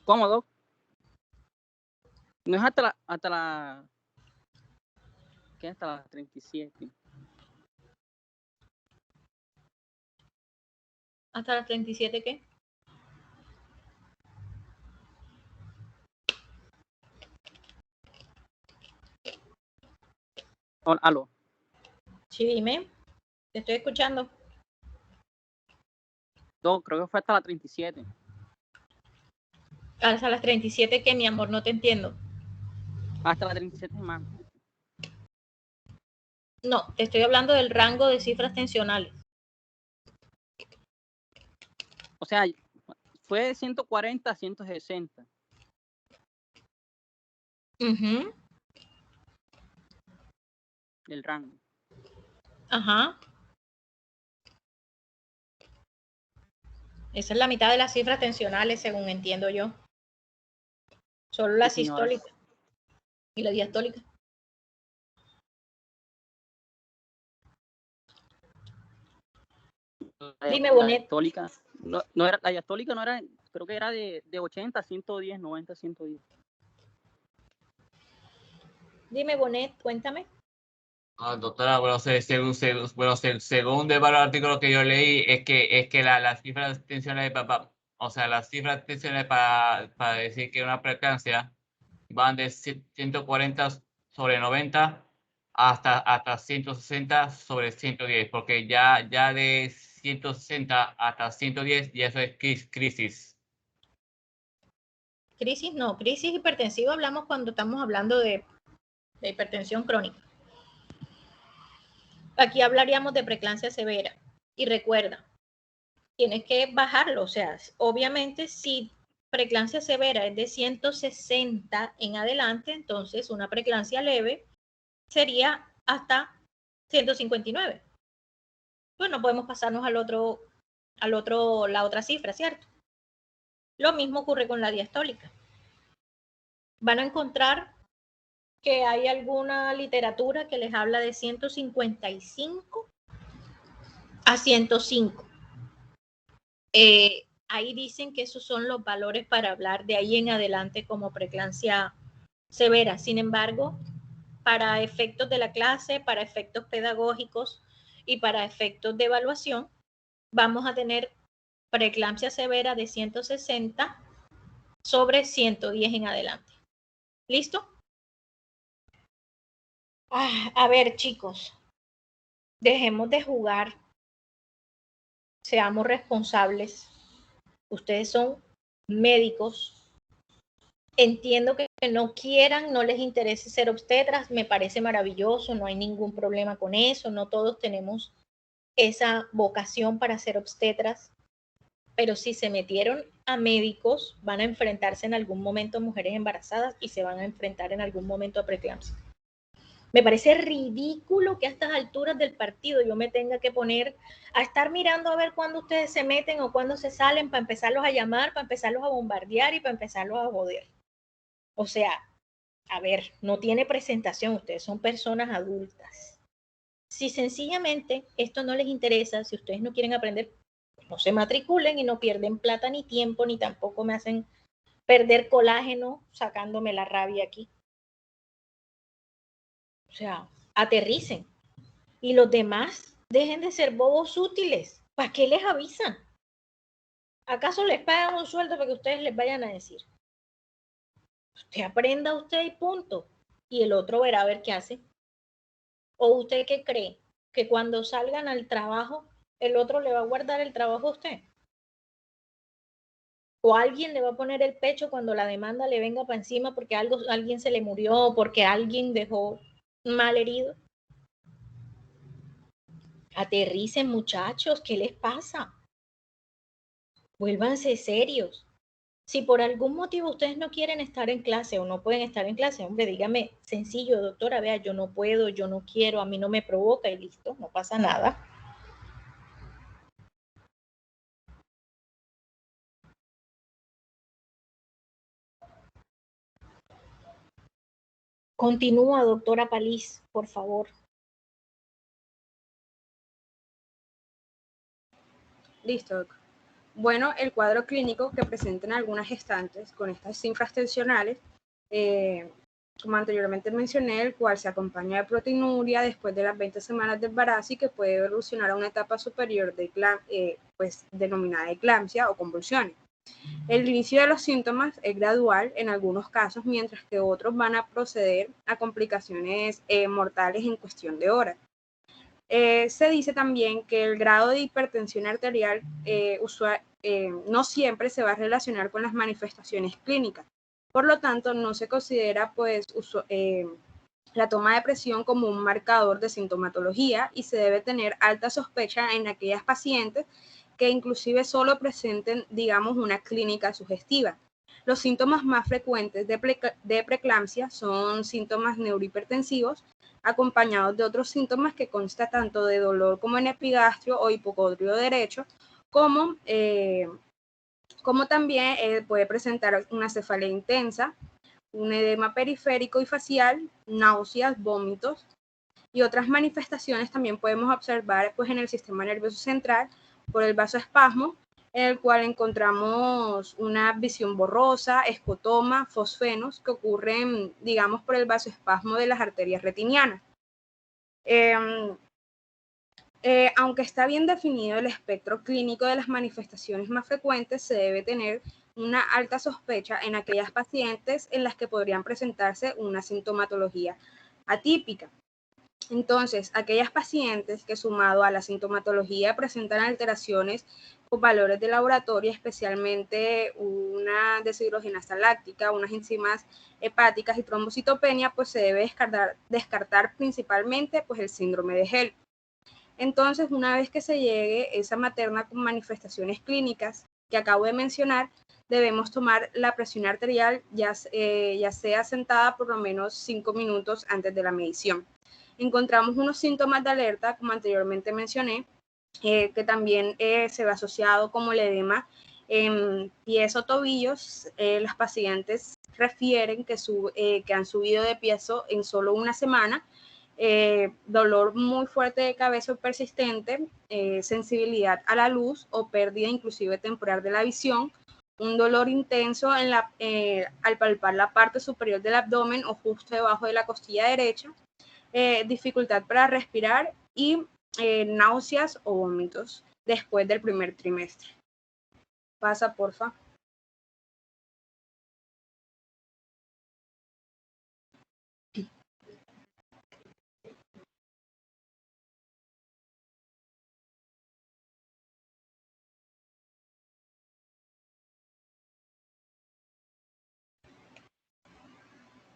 ¿Cómo, Doc? No es hasta la ¿qué? Hasta las 37. ¿Hasta las 37 qué? Aló. Sí, dime. Te estoy escuchando. Doc, creo que fue hasta las 37. ¿Hasta las 37 qué, mi amor? No te entiendo. Hasta las 37 más. No, te estoy hablando del rango de cifras tensionales. O sea, fue de 140 a 160. Uh-huh. El rango. Ajá. Esa es la mitad de las cifras tensionales, según entiendo yo. Solo la sistólica y la diastólica. Dime, la Bonet. Diastólica, no era, la diastólica no era, creo que era de 80 a 110, 90 a 110. Dime, Bonet, cuéntame. Doctora, bueno, según de varios artículos que yo leí, es que las cifras tensionales o sea, las cifras tensionales para decir que una preeclampsia van de 140 sobre 90 hasta 160 sobre 110, porque ya de 160 hasta 110 ya eso es crisis. Crisis no, crisis hipertensiva hablamos cuando estamos hablando de hipertensión crónica. Aquí hablaríamos de preeclampsia severa. Y recuerda, tienes que bajarlo. O sea, obviamente si preeclampsia severa es de 160 en adelante, entonces una preeclampsia leve sería hasta 159. Pues no podemos pasarnos la otra cifra, ¿cierto? Lo mismo ocurre con la diastólica. Van a encontrar que hay alguna literatura que les habla de 155 a 105. Ahí dicen que esos son los valores para hablar de ahí en adelante como preeclampsia severa. Sin embargo, para efectos de la clase, para efectos pedagógicos y para efectos de evaluación, vamos a tener preeclampsia severa de 160 sobre 110 en adelante. ¿Listo? A ver, chicos, dejemos de jugar, seamos responsables. Ustedes son médicos. Entiendo que no quieran, no les interese ser obstetras, me parece maravilloso, no hay ningún problema con eso, no todos tenemos esa vocación para ser obstetras, pero si se metieron a médicos, van a enfrentarse en algún momento a mujeres embarazadas y se van a enfrentar en algún momento a preeclampsia. Me parece ridículo que a estas alturas del partido yo me tenga que poner a estar mirando a ver cuándo ustedes se meten o cuándo se salen para empezarlos a llamar, para empezarlos a bombardear y para empezarlos a joder. O sea, a ver, no tiene presentación, ustedes son personas adultas. Si sencillamente esto no les interesa, si ustedes no quieren aprender, no se matriculen y no pierden plata ni tiempo, ni tampoco me hacen perder colágeno sacándome la rabia aquí. O sea, aterricen. Y los demás dejen de ser bobos útiles. ¿Para qué les avisan? ¿Acaso les pagan un sueldo para que ustedes les vayan a decir? Usted aprenda usted y punto. Y el otro verá a ver qué hace. ¿O usted qué cree? Que cuando salgan al trabajo, el otro le va a guardar el trabajo a usted. O alguien le va a poner el pecho cuando la demanda le venga para encima porque alguien se le murió, porque alguien dejó mal herido. Aterricen, muchachos, ¿qué les pasa? Vuélvanse serios. Si por algún motivo ustedes no quieren estar en clase o no pueden estar en clase, hombre, dígame sencillo, doctora, vea, yo no puedo, yo no quiero, a mí no me provoca y listo, no pasa nada. Continúa, doctora Paliz, por favor. Listo, doc. Bueno, el cuadro clínico que presentan algunas gestantes con estas cifras tensionales, como anteriormente mencioné, el cual se acompaña de proteinuria después de las 20 semanas de embarazo y que puede evolucionar a una etapa superior de pues denominada eclampsia o convulsiones. El inicio de los síntomas es gradual en algunos casos, mientras que otros van a proceder a complicaciones mortales en cuestión de horas. Se dice también que el grado de hipertensión arterial no siempre se va a relacionar con las manifestaciones clínicas. Por lo tanto, no se considera pues, la toma de presión como un marcador de sintomatología y se debe tener alta sospecha en aquellas pacientes que inclusive solo presenten, digamos, una clínica sugestiva. Los síntomas más frecuentes de preeclampsia son síntomas neurohipertensivos, acompañados de otros síntomas que consta tanto de dolor como en epigastrio o hipocondrio derecho, como también puede presentar una cefalea intensa, un edema periférico y facial, náuseas, vómitos y otras manifestaciones también podemos observar pues, en el sistema nervioso central por el vasoespasmo, en el cual encontramos una visión borrosa, escotoma, fosfenos que ocurren, digamos, por el vasoespasmo de las arterias retinianas. Aunque está bien definido el espectro clínico de las manifestaciones más frecuentes, se debe tener una alta sospecha en aquellas pacientes en las que podrían presentarse una sintomatología atípica. Entonces, aquellas pacientes que sumado a la sintomatología presentan alteraciones con valores de laboratorio, especialmente una deshidrogenasa láctica, unas enzimas hepáticas y trombocitopenia, pues se debe descartar principalmente pues, el síndrome de HELP. Entonces, una vez que se llegue esa materna con manifestaciones clínicas que acabo de mencionar, debemos tomar la presión arterial ya sea sentada por lo menos 5 minutos antes de la medición. Encontramos unos síntomas de alerta, como anteriormente mencioné, que también se ve asociado como el edema en pies o tobillos. Las pacientes refieren que han subido de peso en solo una semana, dolor muy fuerte de cabeza persistente, sensibilidad a la luz o pérdida inclusive temporal de la visión, un dolor intenso al palpar la parte superior del abdomen o justo debajo de la costilla derecha, dificultad para respirar y náuseas o vómitos después del primer trimestre. Pasa, porfa.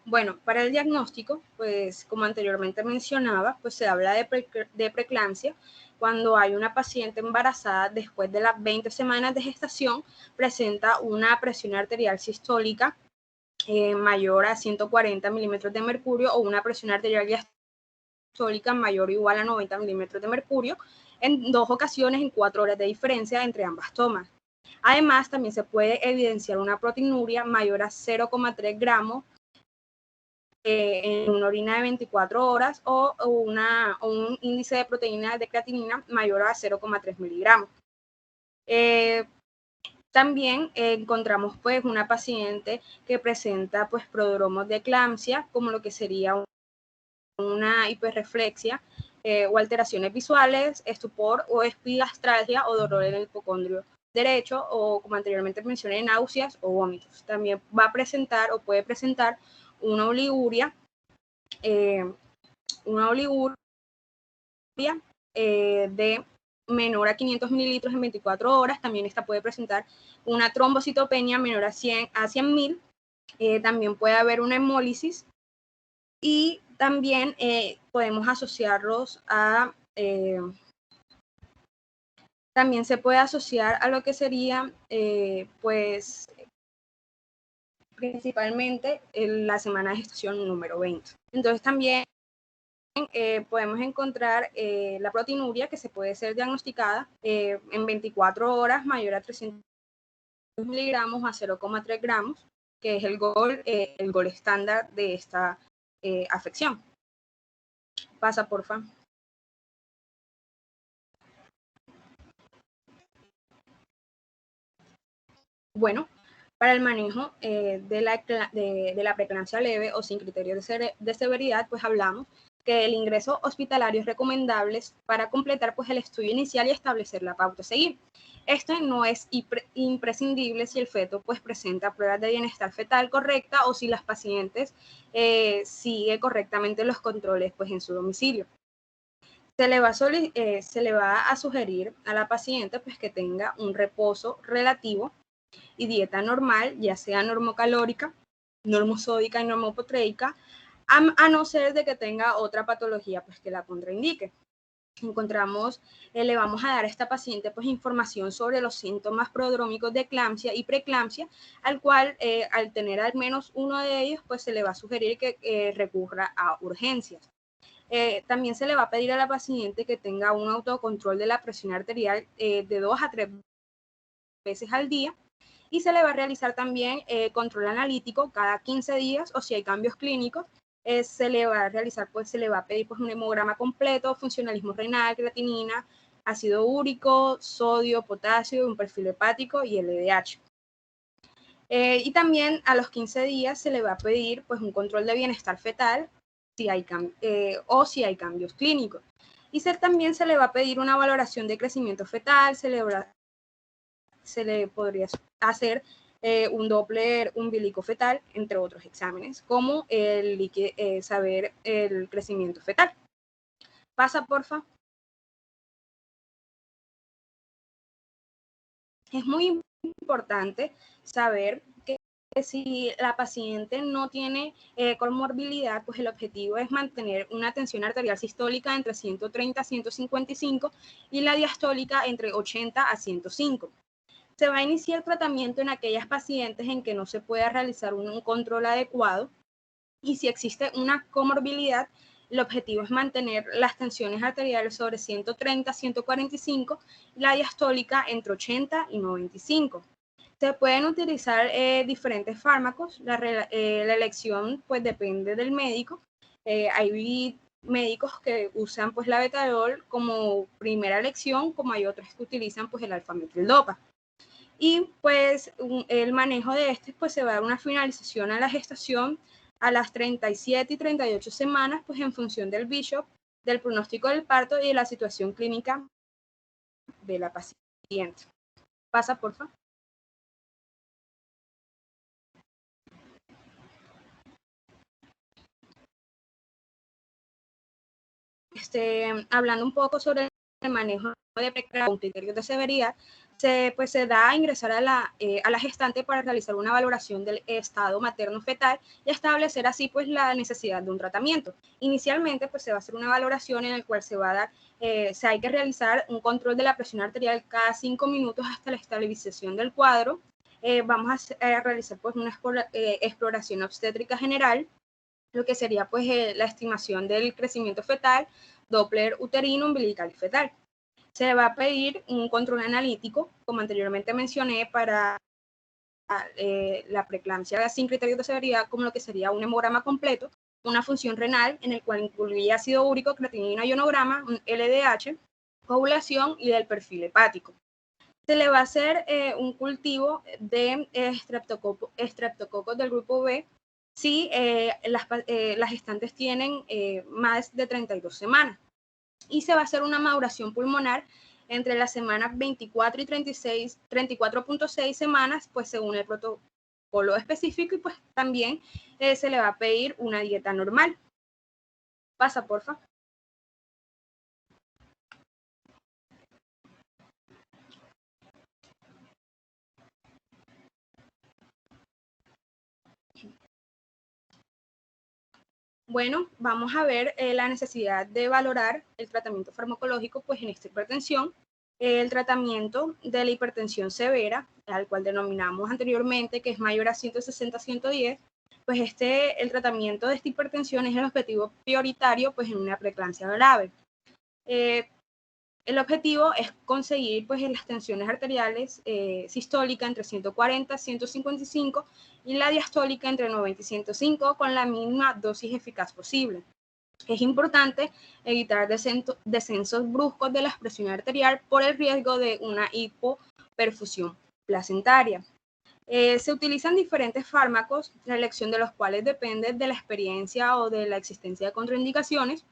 Bueno, para el diagnóstico, pues como anteriormente mencionaba, pues se habla de preeclampsia cuando hay una paciente embarazada después de las 20 semanas de gestación, presenta una presión arterial sistólica mayor a 140 milímetros de mercurio o una presión arterial diastólica mayor o igual a 90 milímetros de mercurio en 2 ocasiones en 4 horas de diferencia entre ambas tomas. Además, también se puede evidenciar una proteinuria mayor a 0,3 gramos en una orina de 24 horas o un índice de proteína de creatinina mayor a 0,3 miligramos. También encontramos pues una paciente que presenta pues prodromos de eclampsia, como lo que sería una hiperreflexia o alteraciones visuales, estupor o epigastralgia o dolor en el hipocondrio derecho, o como anteriormente mencioné, náuseas o vómitos. También va a presentar o puede presentar una oliguria de menor a 500 mililitros en 24 horas. También esta puede presentar una trombocitopenia menor a 100.000. También puede haber una hemólisis, y también podemos asociarlos a, también se puede asociar a lo que sería, pues, principalmente la semana de gestación número 20. Entonces también podemos encontrar la proteinuria, que se puede ser diagnosticada en 24 horas mayor a 300 miligramos a 0,3 gramos, que es el gol estándar de esta afección. Pasa, porfa. Bueno, para el manejo de la preeclampsia leve o sin criterio de severidad, pues hablamos que el ingreso hospitalario es recomendable para completar pues el estudio inicial y establecer la pauta a seguir. Esto no es imprescindible si el feto pues presenta pruebas de bienestar fetal correcta o si las pacientes sigue correctamente los controles pues en su domicilio. Se le va a sugerir a la paciente pues que tenga un reposo relativo y dieta normal, ya sea normocalórica, normosódica y normopotreica, a no ser de que tenga otra patología pues que la contraindique. Le vamos a dar a esta paciente pues información sobre los síntomas prodrómicos de eclampsia y preeclampsia, al cual al tener al menos uno de ellos pues se le va a sugerir que recurra a urgencias. También se le va a pedir a la paciente que tenga un autocontrol de la presión arterial de 2 a 3 veces al día, y se le va a realizar también control analítico cada 15 días, o si hay cambios clínicos, se le va a realizar, pues se le va a pedir pues un hemograma completo, funcionalismo renal, creatinina, ácido úrico, sodio, potasio, un perfil hepático y LDH. Y también a los 15 días se le va a pedir pues un control de bienestar fetal si hay si hay cambios clínicos. Y también se le va a pedir una valoración de crecimiento fetal, se le podría hacer un Doppler umbilico fetal, entre otros exámenes, como saber el crecimiento fetal. Pasa, porfa. Es muy importante saber que si la paciente no tiene comorbilidad, pues el objetivo es mantener una tensión arterial sistólica entre 130 a 155 y la diastólica entre 80 a 105. Se va a iniciar tratamiento en aquellas pacientes en que no se pueda realizar un control adecuado, y si existe una comorbilidad, el objetivo es mantener las tensiones arteriales sobre 130 a 145 y la diastólica entre 80 y 95. Se pueden utilizar diferentes fármacos. La elección pues depende del médico. Hay médicos que usan pues la betadol como primera elección, como hay otros que utilizan pues el alfametildopa. Y pues el manejo de pues se va a dar una finalización a la gestación a las 37 y 38 semanas, pues en función del BISHOP, del pronóstico del parto y de la situación clínica de la paciente. Pasa, por favor. Hablando un poco sobre el manejo de preeclampsia con criterios de severidad, se da a ingresar a la gestante para realizar una valoración del estado materno-fetal y establecer así pues la necesidad de un tratamiento. Inicialmente pues se va a hacer una valoración en la cual se va a dar, hay que realizar un control de la presión arterial cada 5 minutos hasta la estabilización del cuadro. Vamos a realizar pues una exploración obstétrica general, lo que sería pues la estimación del crecimiento fetal, Doppler uterino, umbilical y fetal. Se le va a pedir un control analítico, como anteriormente mencioné, para la preeclampsia sin criterios de severidad, como lo que sería un hemograma completo, una función renal en el cual incluye ácido úrico, creatinina, ionograma, un LDH, coagulación y del perfil hepático. Se le va a hacer un cultivo de estreptococos del grupo B, si las gestantes tienen más de 32 semanas. Y se va a hacer una maduración pulmonar entre las semanas 24 y 34.6 semanas, pues según el protocolo específico, y pues también se le va a pedir una dieta normal. Pasa, porfa. Bueno, vamos a ver la necesidad de valorar el tratamiento farmacológico pues en esta hipertensión. El tratamiento de la hipertensión severa, al cual denominamos anteriormente, que es mayor a 160-110, pues el tratamiento de esta hipertensión es el objetivo prioritario pues en una preeclampsia grave. El objetivo es conseguir pues en las tensiones arteriales sistólica entre 140 y 155 y la diastólica entre 90 y 105 con la mínima dosis eficaz posible. Es importante evitar descensos bruscos de la presión arterial por el riesgo de una hipoperfusión placentaria. Se utilizan diferentes fármacos, la elección de los cuales depende de la experiencia o de la existencia de contraindicaciones,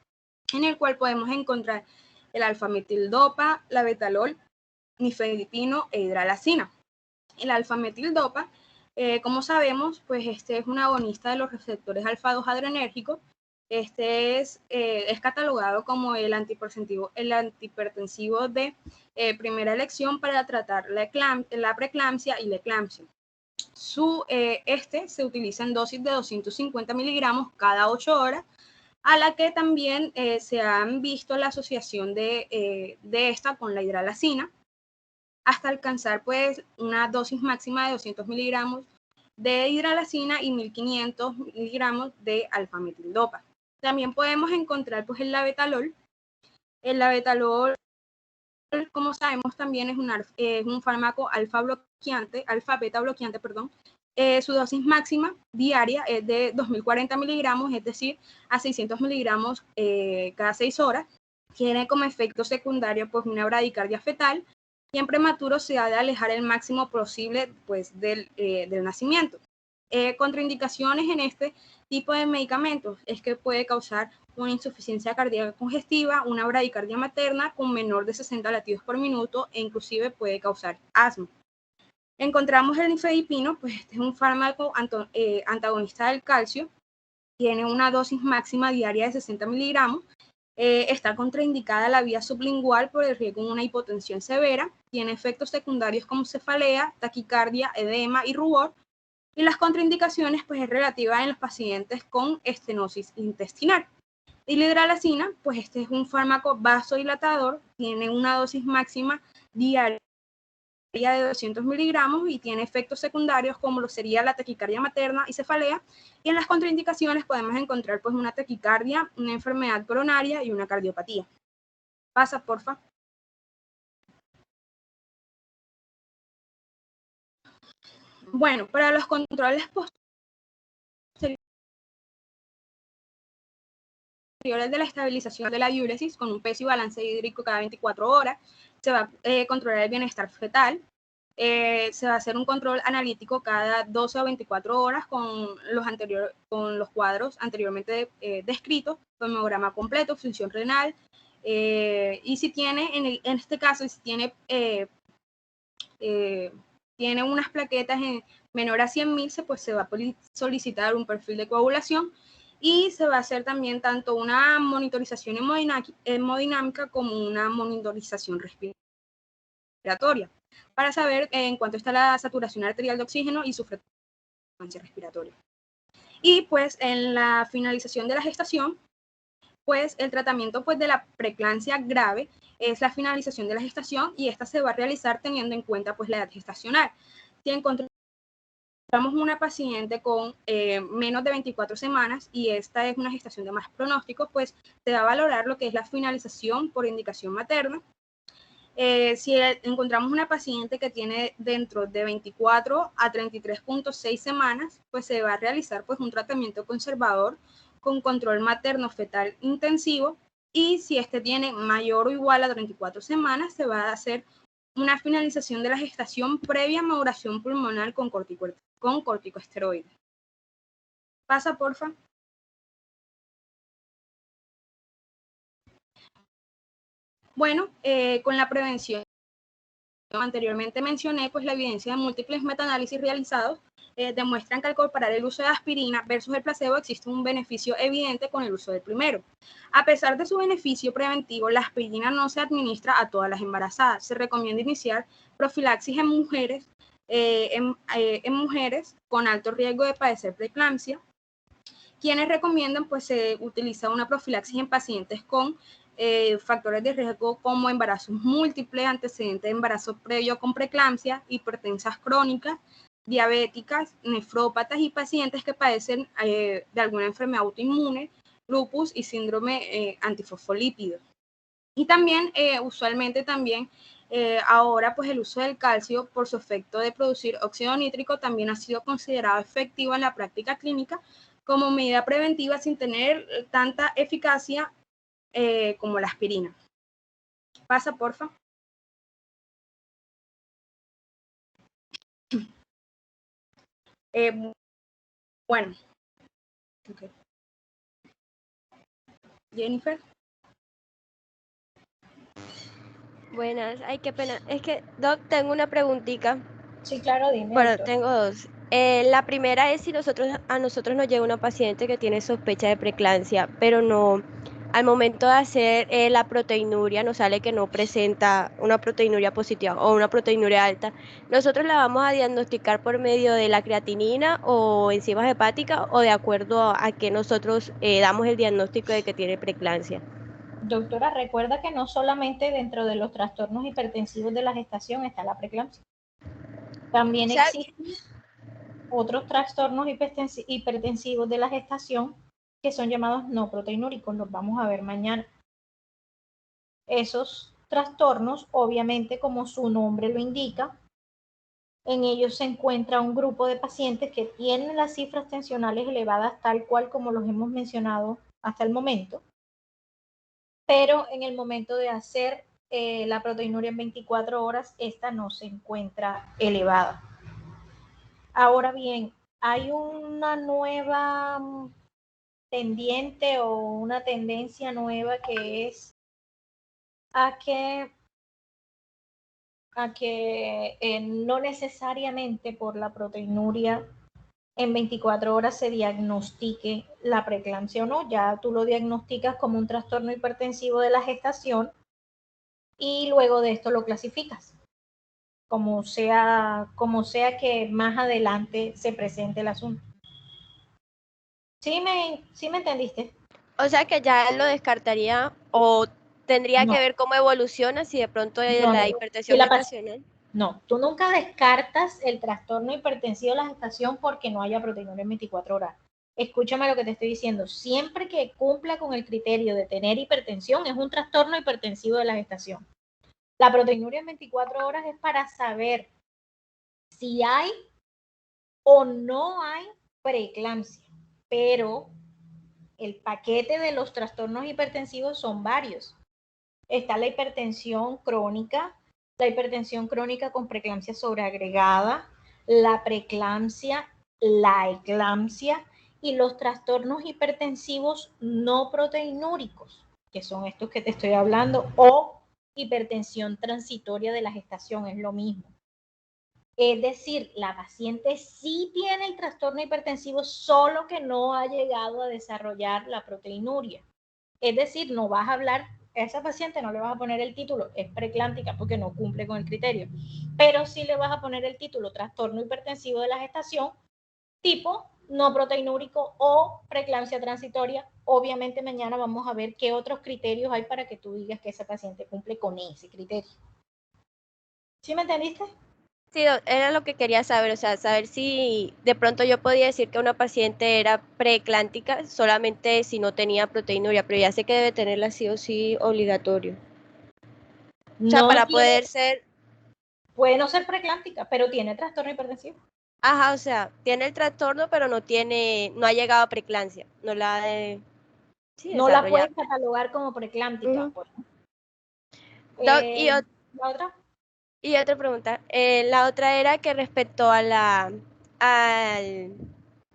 en el cual podemos encontrar el alfa-metildopa, la betalol, nifedipino e hidralazina. El alfa-metildopa, como sabemos, pues es un agonista de los receptores alfa-2 adrenérgicos. Es catalogado como el antihipertensivo de primera elección para tratar la preeclampsia y la eclampsia. Se utiliza en dosis de 250 miligramos cada 8 horas, a la que también se han visto la asociación de esta con la hidralazina, hasta alcanzar pues una dosis máxima de 200 miligramos de hidralazina y 1500 miligramos de alfa-metildopa. También podemos encontrar pues el labetalol. El labetalol, como sabemos, también es un fármaco alfa-beta bloqueante, perdón. Su dosis máxima diaria es de 2040 miligramos, es decir, a 600 miligramos cada 6 horas. Tiene como efecto secundario pues una bradicardia fetal y en prematuro se ha de alejar el máximo posible pues del nacimiento. Contraindicaciones en este tipo de medicamentos es que puede causar una insuficiencia cardíaca congestiva, una bradicardia materna con menor de 60 latidos por minuto e inclusive puede causar asma. Encontramos el nifedipino, pues este es un fármaco antagonista del calcio, tiene una dosis máxima diaria de 60 miligramos, está contraindicada la vía sublingual por el riesgo de una hipotensión severa, tiene efectos secundarios como cefalea, taquicardia, edema y rubor, y las contraindicaciones pues es relativa en los pacientes con estenosis intestinal. Y la hidralazina, pues este es un fármaco vasodilatador, tiene una dosis máxima diaria de 200 miligramos y tiene efectos secundarios como lo sería la taquicardia materna y cefalea, y en las contraindicaciones podemos encontrar pues una taquicardia, una enfermedad coronaria y una cardiopatía. Pasa, porfa. Bueno, para los controles posteriores de la estabilización de la diuresis con un peso y balance hídrico cada 24 horas, se va a controlar el bienestar fetal, se va a hacer un control analítico cada 12 o 24 horas con los cuadros anteriormente descritos, tomograma completo, función renal, y si tiene, en este caso, si tiene unas plaquetas menor a 100.000, pues se va a solicitar un perfil de coagulación y se va a hacer también tanto una monitorización hemodinámica como una monitorización respiratoria para saber en cuánto está la saturación arterial de oxígeno y su frecuencia respiratoria. Y pues en la finalización de la gestación, pues el tratamiento pues de la preeclampsia grave es la finalización de la gestación y esta se va a realizar teniendo en cuenta pues la edad gestacional. Si encontramos una paciente con menos de 24 semanas y esta es una gestación de más pronóstico, pues se va a valorar lo que es la finalización por indicación materna. Si encontramos una paciente que tiene dentro de 24 a 33.6 semanas, pues se va a realizar pues un tratamiento conservador con control materno fetal intensivo, y si este tiene mayor o igual a 34 semanas, se va a hacer una finalización de la gestación previa a maduración pulmonar con corticosteroides. Pasa, porfa. Bueno, con la prevención anteriormente mencioné, pues la evidencia de múltiples metaanálisis realizados demuestran que al comparar el uso de aspirina versus el placebo existe un beneficio evidente con el uso del primero. A pesar de su beneficio preventivo, la aspirina no se administra a todas las embarazadas. Se recomienda iniciar profilaxis en mujeres, mujeres con alto riesgo de padecer preeclampsia, quienes recomiendan pues utilizar una profilaxis en pacientes con factores de riesgo como embarazos múltiples, antecedentes de embarazo previo con preeclampsia, hipertensas crónicas, diabéticas, nefrópatas y pacientes que padecen de alguna enfermedad autoinmune, lupus y síndrome antifosfolípido. Y también, usualmente también, ahora pues el uso del calcio por su efecto de producir óxido nítrico también ha sido considerado efectivo en la práctica clínica como medida preventiva sin tener tanta eficacia como la aspirina. Pasa, porfa. Bueno. Okay. Jennifer. Buenas, ay, qué pena. Es que, Doc, tengo una preguntita. Sí, claro, dime. Bueno, doctor. tengo dos. La primera es si a nosotros nos llega una paciente que tiene sospecha de preeclampsia, pero no, al momento de hacer la proteinuria nos sale que no presenta una proteinuria positiva o una proteinuria alta. ¿Nosotros la vamos a diagnosticar por medio de la creatinina o enzimas hepáticas o de acuerdo a que nosotros damos el diagnóstico de que tiene preeclampsia? Doctora, recuerda que no solamente dentro de los trastornos hipertensivos de la gestación está la preeclampsia. También existen otros trastornos hipertensivos de la gestación que son llamados no proteinúricos. Los vamos a ver mañana. Esos trastornos, obviamente, como su nombre lo indica, en ellos se encuentra un grupo de pacientes que tienen las cifras tensionales elevadas tal cual como los hemos mencionado hasta el momento, pero en el momento de hacer la proteinuria en 24 horas, esta no se encuentra elevada. Ahora bien, hay una nueva tendiente o una tendencia nueva que es a que no necesariamente por la proteinuria en 24 horas se diagnostique la preeclampsia o no. Ya tú lo diagnosticas como un trastorno hipertensivo de la gestación y luego de esto lo clasificas, como sea que más adelante se presente el asunto. ¿Sí me entendiste? O sea que ya lo descartaría o tendría que ver cómo evoluciona si de pronto la hipertensión gestacional. No, tú nunca descartas el trastorno hipertensivo de la gestación porque no haya proteinuria en 24 horas. Escúchame lo que te estoy diciendo. Siempre que cumpla con el criterio de tener hipertensión, es un trastorno hipertensivo de la gestación. La proteinuria en 24 horas es para saber si hay o no hay preeclampsia, pero el paquete de los trastornos hipertensivos son varios. Está la hipertensión crónica con preeclampsia sobreagregada, la preeclampsia, la eclampsia y los trastornos hipertensivos no proteinúricos, que son estos que te estoy hablando, o hipertensión transitoria de la gestación, es lo mismo. Es decir, la paciente sí tiene el trastorno hipertensivo, solo que no ha llegado a desarrollar la proteinuria. Es decir, no vas a hablar, a esa paciente no le vas a poner el título, es preeclántica porque no cumple con el criterio, pero sí le vas a poner el título trastorno hipertensivo de la gestación, tipo no proteinúrico o preeclampsia transitoria. Obviamente mañana vamos a ver qué otros criterios hay para que tú digas que esa paciente cumple con ese criterio. ¿Sí me entendiste? Sí, era lo que quería saber, o sea, saber si de pronto yo podía decir que una paciente era preeclántica solamente si no tenía proteinuria, pero ya sé que debe tenerla sí o sí obligatorio. O sea, para poder ser... Puede no ser preeclántica, pero tiene trastorno hipertensivo. Ajá, o sea, tiene el trastorno, pero no ha llegado a preeclampsia, no la no la puedes catalogar como preeclántica. Pues. ¿La otra? Y otra pregunta, la otra era que respecto a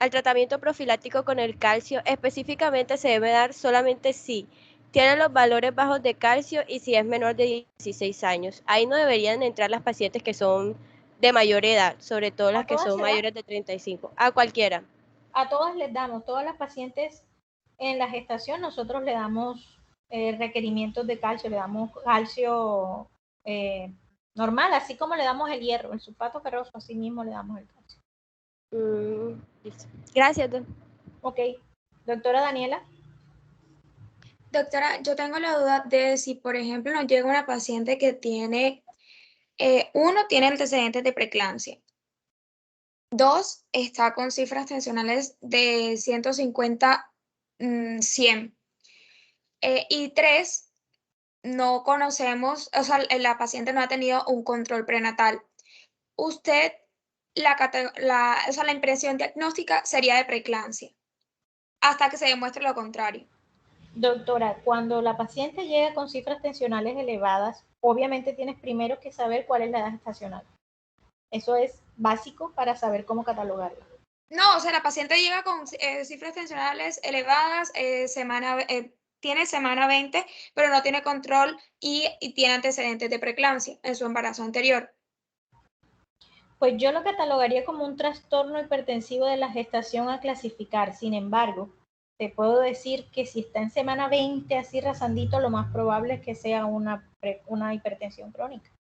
al tratamiento profiláctico con el calcio específicamente se debe dar solamente si tiene los valores bajos de calcio y si es menor de 16 años. Ahí no deberían entrar las pacientes que son de mayor edad, sobre todo las que todas son se da? mayores de 35, a cualquiera. A todas les damos, todas las pacientes en la gestación nosotros le damos requerimientos de calcio, le damos calcio normal, así como le damos el hierro, el sulfato ferroso, así mismo le damos el calcio. Listo. Gracias, doctora. Ok, doctora Daniela. Doctora, yo tengo la duda de si, por ejemplo, nos llega una paciente que tiene, uno, tiene antecedentes de preeclampsia. 2, está con cifras tensionales de 150, 100. Y 3, no conocemos, o sea, la paciente no ha tenido un control prenatal. Usted, o sea, la impresión diagnóstica sería de preeclampsia, hasta que se demuestre lo contrario. Doctora, cuando la paciente llega con cifras tensionales elevadas, obviamente tienes primero que saber cuál es la edad gestacional. Eso es básico para saber cómo catalogarla. No, o sea, la paciente llega con cifras tensionales elevadas, tiene semana 20, pero no tiene control y tiene antecedentes de preeclampsia en su embarazo anterior. Pues yo lo catalogaría como un trastorno hipertensivo de la gestación a clasificar. Sin embargo, te puedo decir que si está en semana 20 así rasandito, lo más probable es que sea una hipertensión crónica.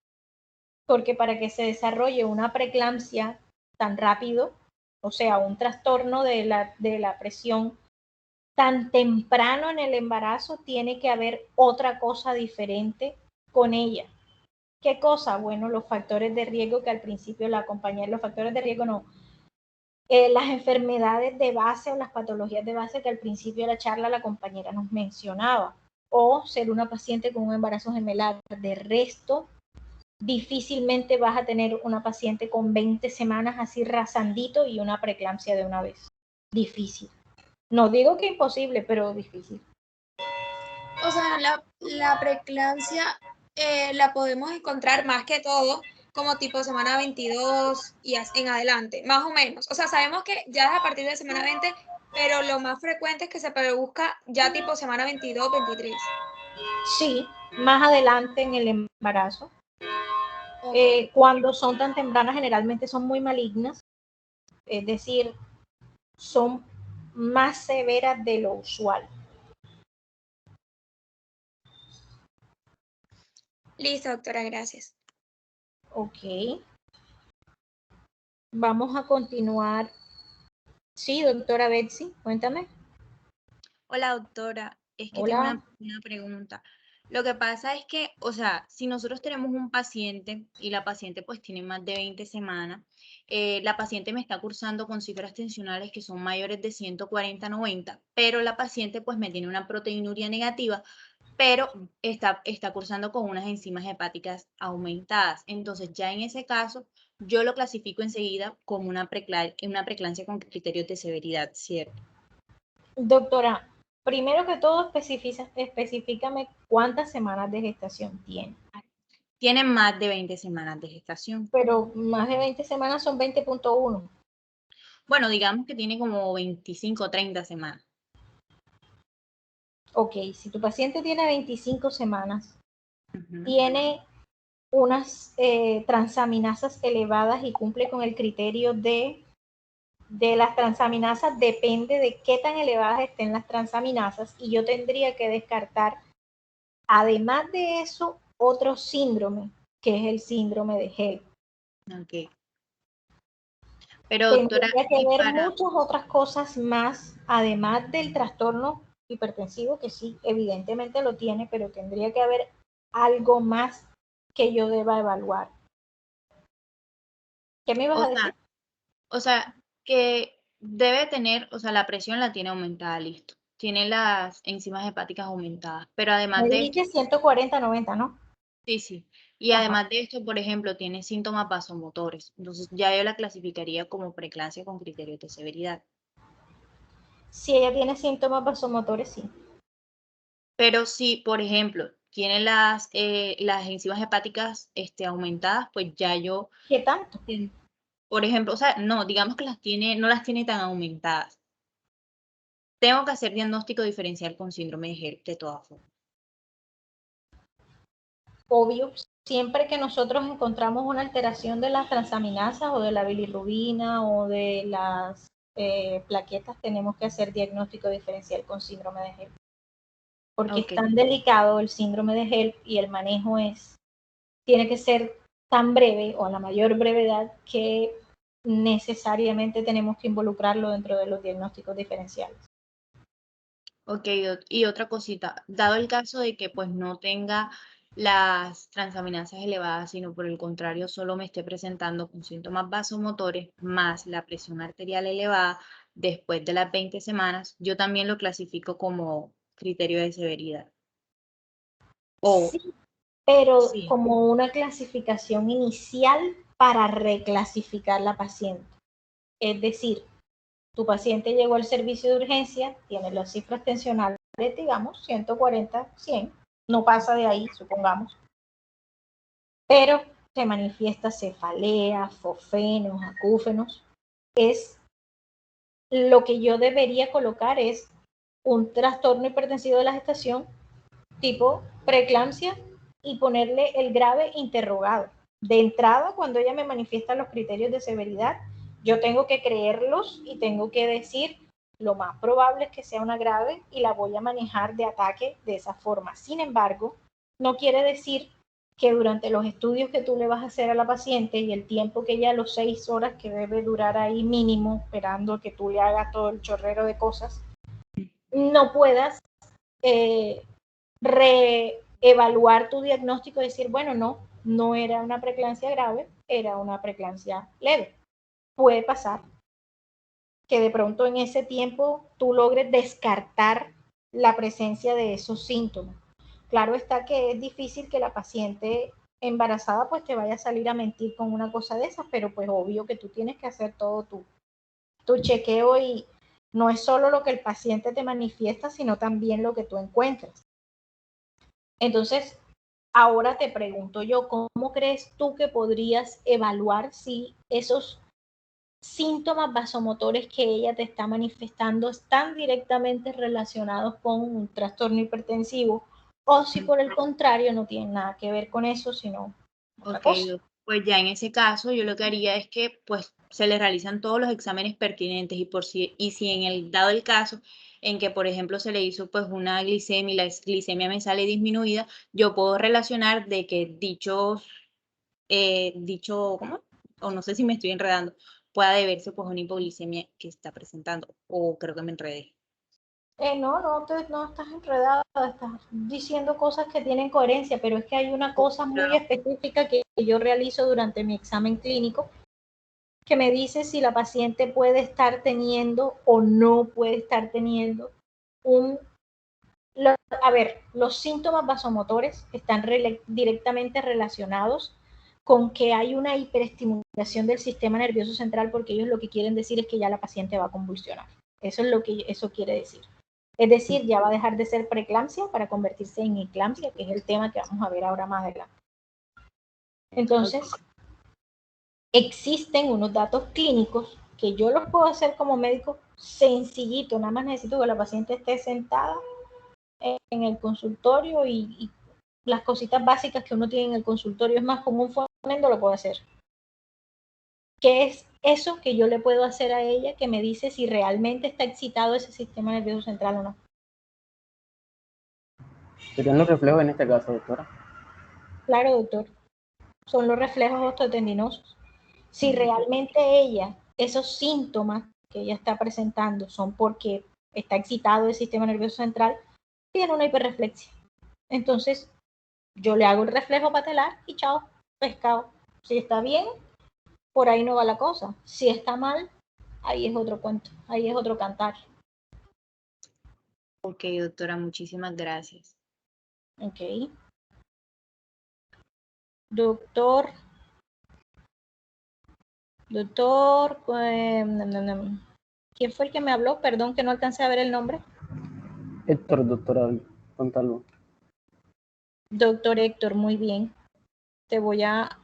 Porque para que se desarrolle una preeclampsia tan rápido, o sea, un trastorno de la presión tan temprano en el embarazo, tiene que haber otra cosa diferente con ella. ¿Qué cosa? Bueno, los factores de riesgo que al principio la acompañaron, los factores de riesgo no, las enfermedades de base o las patologías de base que al principio de la charla la compañera nos mencionaba, o ser una paciente con un embarazo gemelar. De resto, difícilmente vas a tener una paciente con 20 semanas así rasandito y una preeclampsia de una vez. Difícil. No digo que imposible, pero difícil. O sea, la preeclampsia la podemos encontrar más que todo como tipo semana 22 y en adelante, más o menos. O sea, sabemos que ya es a partir de semana 20, pero lo más frecuente es que se produzca ya tipo semana 22, 23. Sí, más adelante en el embarazo. Cuando son tan tempranas, generalmente son muy malignas, es decir, son más severas de lo usual. Listo, doctora, gracias. Ok. Vamos a continuar. Sí, doctora Betsy, cuéntame. Hola, doctora. Es que Hola. tengo una pregunta. Lo que pasa es que, o sea, si nosotros tenemos un paciente y la paciente pues tiene más de 20 semanas, la paciente me está cursando con cifras tensionales que son mayores de 140-90, pero la paciente pues me tiene una proteinuria negativa, pero está cursando con unas enzimas hepáticas aumentadas. Entonces, ya en ese caso, yo lo clasifico enseguida como una preeclampsia con criterios de severidad, ¿cierto? Doctora, primero que todo, específicame cuántas semanas de gestación tiene. Tiene más de 20 semanas de gestación. Pero más de 20 semanas son 20.1. Bueno, digamos que tiene como 25 o 30 semanas. Ok, si tu paciente tiene 25 semanas, tiene unas transaminasas elevadas y cumple con el criterio de las transaminasas, depende de qué tan elevadas estén las transaminasas, y yo tendría que descartar, además de eso, otro síndrome, que es el síndrome de HELLP. Ok. Pero, doctora, tendría que ver muchas otras cosas más, además del trastorno hipertensivo, que sí, evidentemente lo tiene, pero tendría que haber algo más que yo deba evaluar. ¿Qué me ibas a decir? O sea, que debe tener, o sea, la presión la tiene aumentada, listo. Tiene las enzimas hepáticas aumentadas, pero además Me de dijiste esto... 140-90, ¿no? Sí, sí. Y además de esto, por ejemplo, tiene síntomas vasomotores. Entonces, ya yo la clasificaría como preeclampsia con criterios de severidad. Si ella tiene síntomas vasomotores, sí. Pero si, por ejemplo, tiene las enzimas hepáticas aumentadas, pues ya yo... ¿Qué tanto? Por ejemplo, o sea, no, digamos que no las tiene tan aumentadas. Tengo que hacer diagnóstico diferencial con síndrome de HELP de todas formas. Obvio, siempre que nosotros encontramos una alteración de las transaminasas o de la bilirrubina o de las plaquetas, tenemos que hacer diagnóstico diferencial con síndrome de HELP. Porque es tan delicado el síndrome de HELP y el manejo tiene que ser tan breve o a la mayor brevedad que necesariamente tenemos que involucrarlo dentro de los diagnósticos diferenciales. Ok, y otra cosita, dado el caso de que pues no tenga las transaminasas elevadas, sino por el contrario solo me esté presentando con síntomas vasomotores más la presión arterial elevada después de las 20 semanas, yo también lo clasifico como criterio de severidad. Sí, pero como una clasificación inicial para reclasificar la paciente. Es decir, tu paciente llegó al servicio de urgencia, tiene las cifras tensionales, digamos, 140, 100, no pasa de ahí, supongamos, pero se manifiesta cefalea, fosfenos, acúfenos. Lo que yo debería colocar es un trastorno hipertensivo de la gestación tipo preeclampsia y ponerle el grave interrogado. De entrada, cuando ella me manifiesta los criterios de severidad, yo tengo que creerlos y tengo que decir lo más probable es que sea una grave y la voy a manejar de ataque de esa forma. Sin embargo, no quiere decir que durante los estudios que tú le vas a hacer a la paciente y el tiempo que ella, los 6 horas que debe durar ahí mínimo, esperando que tú le hagas todo el chorrero de cosas, no puedas reevaluar tu diagnóstico y decir, bueno, no era una preeclampsia grave, era una preeclampsia leve. Puede pasar que de pronto en ese tiempo tú logres descartar la presencia de esos síntomas. Claro está que es difícil que la paciente embarazada pues te vaya a salir a mentir con una cosa de esas, pero pues obvio que tú tienes que hacer todo tu chequeo y no es solo lo que el paciente te manifiesta, sino también lo que tú encuentras. Entonces, ahora te pregunto yo, ¿cómo crees tú que podrías evaluar si esos síntomas vasomotores que ella te está manifestando están directamente relacionados con un trastorno hipertensivo o si por el contrario no tienen nada que ver con eso, sino otra cosa? Pues ya en ese caso yo lo que haría es que pues se le realizan todos los exámenes pertinentes y si en el dado el caso en que por ejemplo se le hizo pues una glicemia y la glicemia me sale disminuida, yo puedo relacionar de que dicho, ¿cómo? O no sé si me estoy enredando, pueda deberse pues a una hipoglicemia que está presentando, o creo que me enredé. No estás enredada, estás diciendo cosas que tienen coherencia, pero es que hay una cosa muy específica que yo realizo durante mi examen clínico que me dice si la paciente puede estar teniendo o no puede estar teniendo los síntomas vasomotores están directamente relacionados con que hay una hiperestimulación del sistema nervioso central, porque ellos lo que quieren decir es que ya la paciente va a convulsionar. Eso es lo que eso quiere decir. Es decir, ya va a dejar de ser preeclampsia para convertirse en eclampsia, que es el tema que vamos a ver ahora más adelante. Entonces, existen unos datos clínicos que yo los puedo hacer como médico sencillito, nada más necesito que la paciente esté sentada en el consultorio y las cositas básicas que uno tiene en el consultorio, es más, con un fonendo lo puedo hacer. ¿Qué es eso que yo le puedo hacer a ella que me dice si realmente está excitado ese sistema nervioso central o no? ¿Serían los reflejos en este caso, doctora? Claro, doctor. Son los reflejos osteotendinosos. Si realmente ella, esos síntomas que ella está presentando son porque está excitado el sistema nervioso central, tiene una hiperreflexia. Entonces, yo le hago el reflejo patelar y chao, pescado. Si está bien, por ahí no va la cosa. Si está mal, ahí es otro cuento, ahí es otro cantar. Ok, doctora, muchísimas gracias. Ok. Doctor, ¿quién fue el que me habló? Perdón que no alcancé a ver el nombre. Héctor, doctora Montalvo. Doctor Héctor, muy bien. Te voy a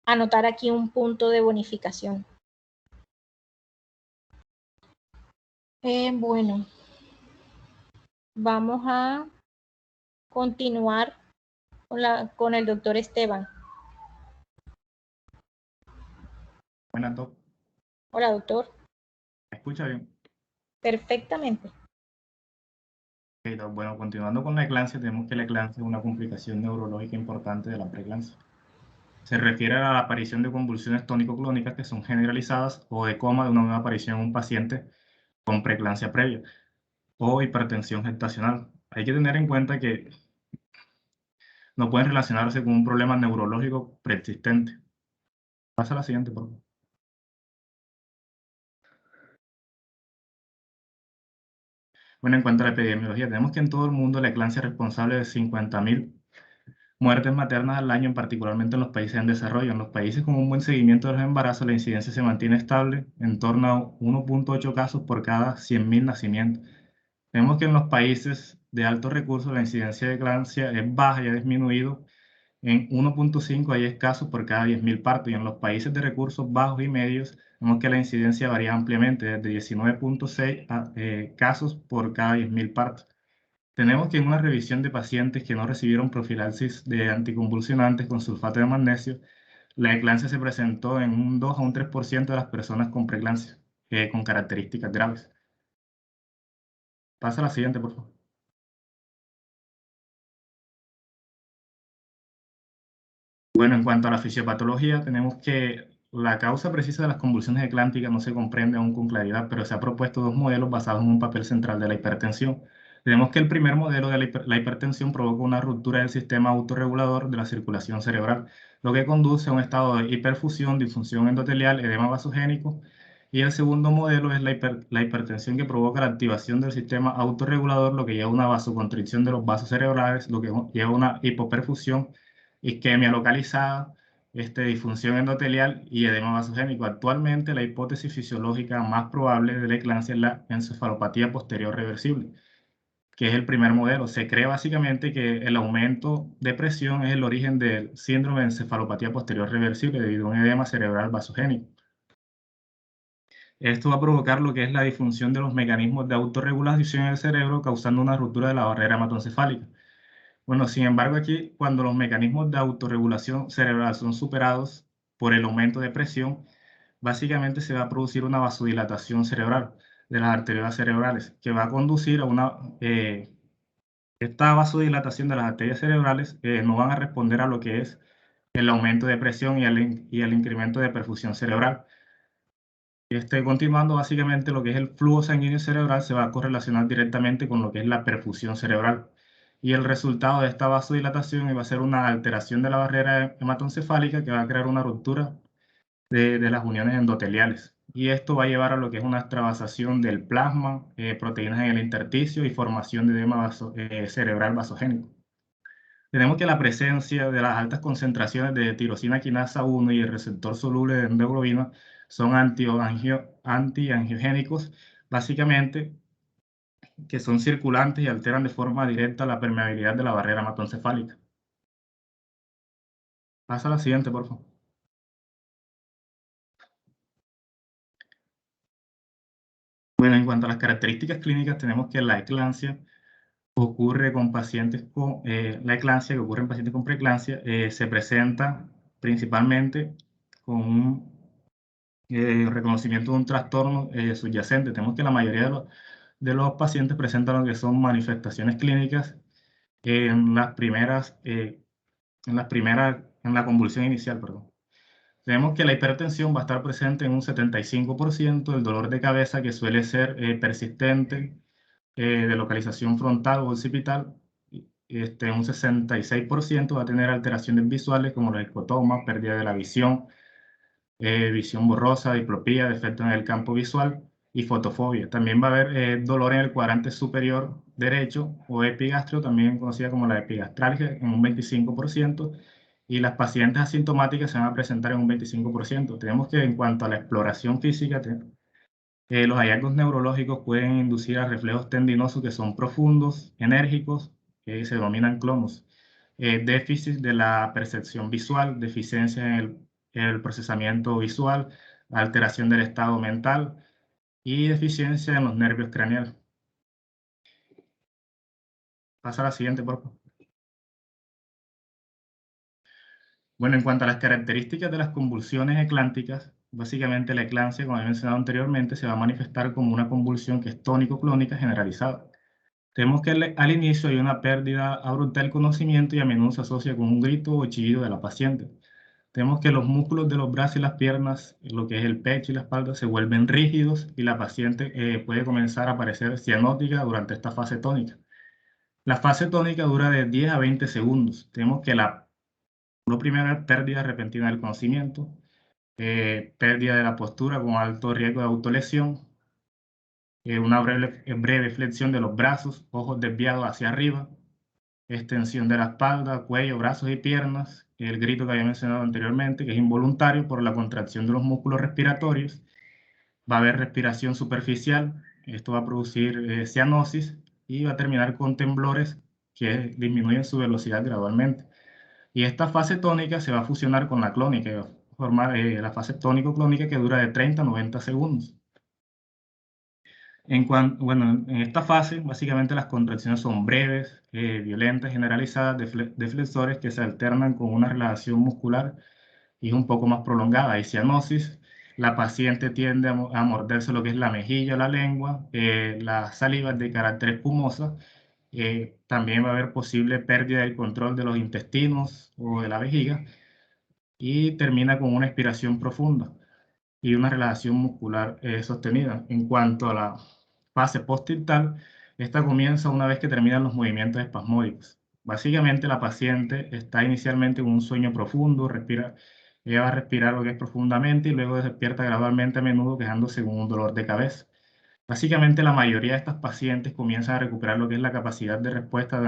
anotar aquí un punto de bonificación. Bueno, vamos a continuar con el doctor Esteban. Buenas, doc. Hola, doctor. ¿Me escucha bien? Perfectamente. Ok, doc. Bueno, continuando con la eclampsia, tenemos que la eclampsia es una complicación neurológica importante de la preeclampsia. Se refiere a la aparición de convulsiones tónico-clónicas que son generalizadas o de coma de una nueva aparición en un paciente con preeclampsia previa o hipertensión gestacional. Hay que tener en cuenta que no pueden relacionarse con un problema neurológico preexistente. Pasa a la siguiente, por favor. Bueno, en cuanto a la epidemiología, tenemos que en todo el mundo la eclampsia es responsable de 50.000 muertes maternas al año, particularmente en los países en desarrollo. En los países con un buen seguimiento de los embarazos, la incidencia se mantiene estable en torno a 1.8 casos por cada 100.000 nacimientos. Vemos que en los países de altos recursos la incidencia de eclampsia es baja y ha disminuido en 1.5 a 10 casos por cada 10.000 partos, y en los países de recursos bajos y medios vemos que la incidencia varía ampliamente, desde 19.6 casos por cada 10.000 partos. Tenemos que en una revisión de pacientes que no recibieron profilaxis de anticonvulsionantes con sulfato de magnesio, la eclampsia se presentó en un 2 a un 3% de las personas con preeclampsia, con características graves. Pasa a la siguiente, por favor. Bueno, en cuanto a la fisiopatología, tenemos que la causa precisa de las convulsiones eclámpticas no se comprende aún con claridad, pero se han propuesto dos modelos basados en un papel central de la hipertensión. Tenemos que el primer modelo de la hipertensión provoca una ruptura del sistema autorregulador de la circulación cerebral, lo que conduce a un estado de hiperfusión, disfunción endotelial, edema vasogénico. Y el segundo modelo es la hipertensión que provoca la activación del sistema autorregulador, lo que lleva a una vasoconstricción de los vasos cerebrales, lo que lleva a una hipoperfusión, isquemia localizada, disfunción endotelial y edema vasogénico. Actualmente, la hipótesis fisiológica más probable de la eclampsia es la encefalopatía posterior reversible, que es el primer modelo. Se cree básicamente que el aumento de presión es el origen del síndrome de encefalopatía posterior reversible debido a un edema cerebral vasogénico. Esto va a provocar lo que es la disfunción de los mecanismos de autorregulación en el cerebro, causando una ruptura de la barrera hematoencefálica. Bueno, sin embargo, aquí, cuando los mecanismos de autorregulación cerebral son superados por el aumento de presión, básicamente se va a producir una vasodilatación cerebral de las arteriolas cerebrales, que va a conducir a una... esta vasodilatación de las arterias cerebrales no van a responder a lo que es el aumento de presión y el incremento de perfusión cerebral. Continuando, básicamente lo que es el flujo sanguíneo cerebral se va a correlacionar directamente con lo que es la perfusión cerebral. Y el resultado de esta vasodilatación va a ser una alteración de la barrera hematoencefálica que va a crear una ruptura de las uniones endoteliales. Y esto va a llevar a lo que es una extravasación del plasma, proteínas en el intersticio y formación de edema cerebral vasogénico. Tenemos que la presencia de las altas concentraciones de tirosina quinasa 1 y el receptor soluble de endoglobina son antiangiogénicos, básicamente, que son circulantes y alteran de forma directa la permeabilidad de la barrera hematoencefálica. Pasa a la siguiente, por favor. Bueno, en cuanto a las características clínicas, tenemos que la eclampsia ocurre con pacientes con la eclampsia que ocurre en pacientes con preeclampsia se presenta principalmente con un reconocimiento de un trastorno subyacente. Tenemos que la mayoría de los pacientes presentan lo que son manifestaciones clínicas en la convulsión inicial, perdón. Tenemos que la hipertensión va a estar presente en un 75%, el dolor de cabeza que suele ser persistente, de localización frontal o occipital, un 66% va a tener alteraciones visuales como los escotomas, pérdida de la visión, visión borrosa, diplopía, defecto en el campo visual y fotofobia. También va a haber dolor en el cuadrante superior derecho o epigastrio, también conocida como la epigastralgia, en un 25%, y las pacientes asintomáticas se van a presentar en un 25%. Tenemos que en cuanto a la exploración física, los hallazgos neurológicos pueden inducir a reflejos tendinosos que son profundos, enérgicos, que se denominan clomos. Déficit de la percepción visual, deficiencia en el procesamiento visual, alteración del estado mental y deficiencia en los nervios craneales. Pasa a la siguiente, por favor. Bueno, en cuanto a las características de las convulsiones eclánticas, básicamente la eclampsia, como he mencionado anteriormente, se va a manifestar como una convulsión que es tónico-clónica generalizada. Tenemos que al inicio hay una pérdida abrupta del conocimiento y a menudo se asocia con un grito o chillido de la paciente. Tenemos que los músculos de los brazos y las piernas, lo que es el pecho y la espalda, se vuelven rígidos y la paciente puede comenzar a aparecer cianótica durante esta fase tónica. La fase tónica dura de 10 a 20 segundos. Tenemos que la primera pérdida repentina del conocimiento, pérdida de la postura con alto riesgo de autolesión, una breve flexión de los brazos, ojos desviados hacia arriba, extensión de la espalda, cuello, brazos y piernas, el grito que había mencionado anteriormente, que es involuntario por la contracción de los músculos respiratorios. Va a haber respiración superficial, esto va a producir cianosis y va a terminar con temblores que disminuyen su velocidad gradualmente. Y esta fase tónica se va a fusionar con la clónica, y va a formar la fase tónico-clónica que dura de 30 a 90 segundos. En esta fase, básicamente las contracciones son breves, violentas, generalizadas, de flexores que se alternan con una relajación muscular y es un poco más prolongada. Hay cianosis, la paciente tiende a morderse lo que es la mejilla, la lengua, la saliva es de carácter espumosa. También va a haber posible pérdida del control de los intestinos o de la vejiga y termina con una expiración profunda y una relajación muscular sostenida. En cuanto a la fase postintal, esta comienza una vez que terminan los movimientos espasmódicos. Básicamente la paciente está inicialmente en un sueño profundo, ella va a respirar lo que es profundamente y luego despierta gradualmente a menudo quejándose con un dolor de cabeza. Básicamente la mayoría de estas pacientes comienzan a recuperar lo que es la capacidad de respuesta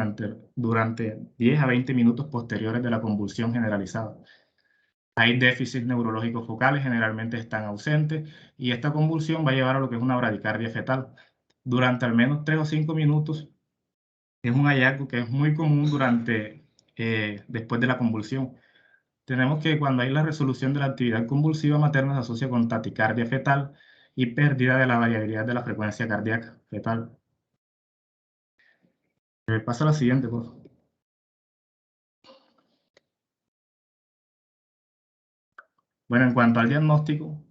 durante 10 a 20 minutos posteriores de la convulsión generalizada. Hay déficits neurológicos focales, generalmente están ausentes, y esta convulsión va a llevar a lo que es una bradicardia fetal. Durante al menos 3 o 5 minutos, es un hallazgo que es muy común después de la convulsión. Tenemos que cuando hay la resolución de la actividad convulsiva materna se asocia con taticardia fetal y pérdida de la variabilidad de la frecuencia cardíaca fetal. Pasa a la siguiente, por favor. Bueno, en cuanto al diagnóstico,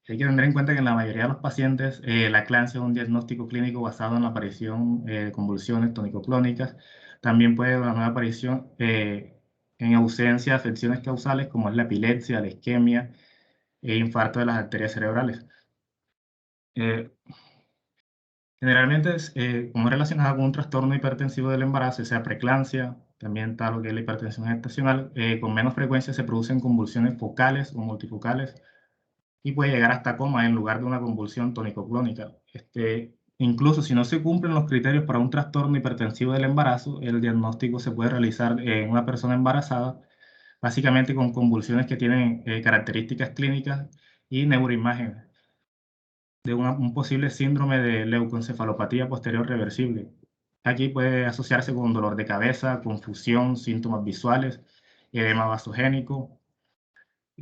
hay que tener en cuenta que en la mayoría de los pacientes la eclampsia es un diagnóstico clínico basado en la aparición de convulsiones tónico-clónicas. También puede haber una aparición en ausencia de afecciones causales como es la epilepsia, la isquemia e infarto de las arterias cerebrales. Generalmente, como es relacionada con un trastorno hipertensivo del embarazo, sea preeclampsia, también está lo que es la hipertensión gestacional, con menos frecuencia se producen convulsiones focales o multifocales y puede llegar hasta coma en lugar de una convulsión tónico-clónica. Incluso si no se cumplen los criterios para un trastorno hipertensivo del embarazo, el diagnóstico se puede realizar en una persona embarazada, básicamente con convulsiones que tienen características clínicas y neuroimágenes de un posible síndrome de leucoencefalopatía posterior reversible. Aquí puede asociarse con dolor de cabeza, confusión, síntomas visuales, edema vasogénico,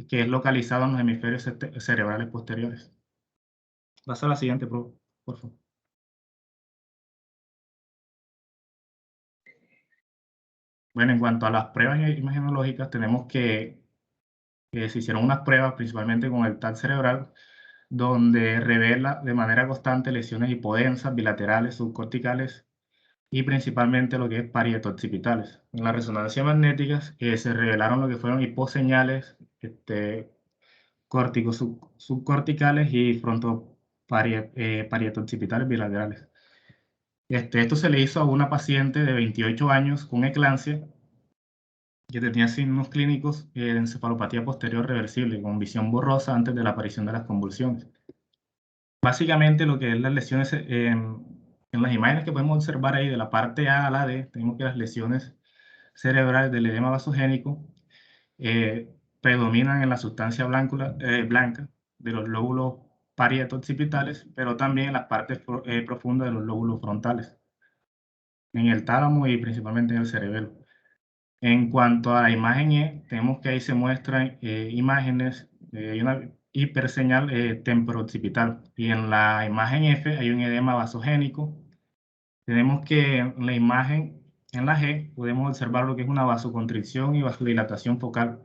que es localizado en los hemisferios cerebrales posteriores. Pasa a la siguiente, por favor. Bueno, en cuanto a las pruebas imagenológicas, tenemos que se hicieron unas pruebas, principalmente con el TAC cerebral, donde revela de manera constante lesiones hipodensas, bilaterales, subcorticales y principalmente lo que es parietoccipitales. En las resonancias magnéticas se revelaron lo que fueron hiposeñales, córticos subcorticales y parietoccipitales bilaterales. Esto se le hizo a una paciente de 28 años con eclampsia que tenía signos clínicos de encefalopatía posterior reversible con visión borrosa antes de la aparición de las convulsiones. Básicamente lo que es las lesiones en las imágenes que podemos observar ahí de la parte A a la D, tenemos que las lesiones cerebrales del edema vasogénico predominan en la sustancia blanca de los lóbulos parietoccipitales, pero también en las partes profundas de los lóbulos frontales, en el tálamo y principalmente en el cerebelo. En cuanto a la imagen E, tenemos que ahí se muestran imágenes, hay una hiperseñal temporooccipital. Y en la imagen F hay un edema vasogénico. Tenemos que en la imagen, en la G, podemos observar lo que es una vasoconstricción y vasodilatación focal.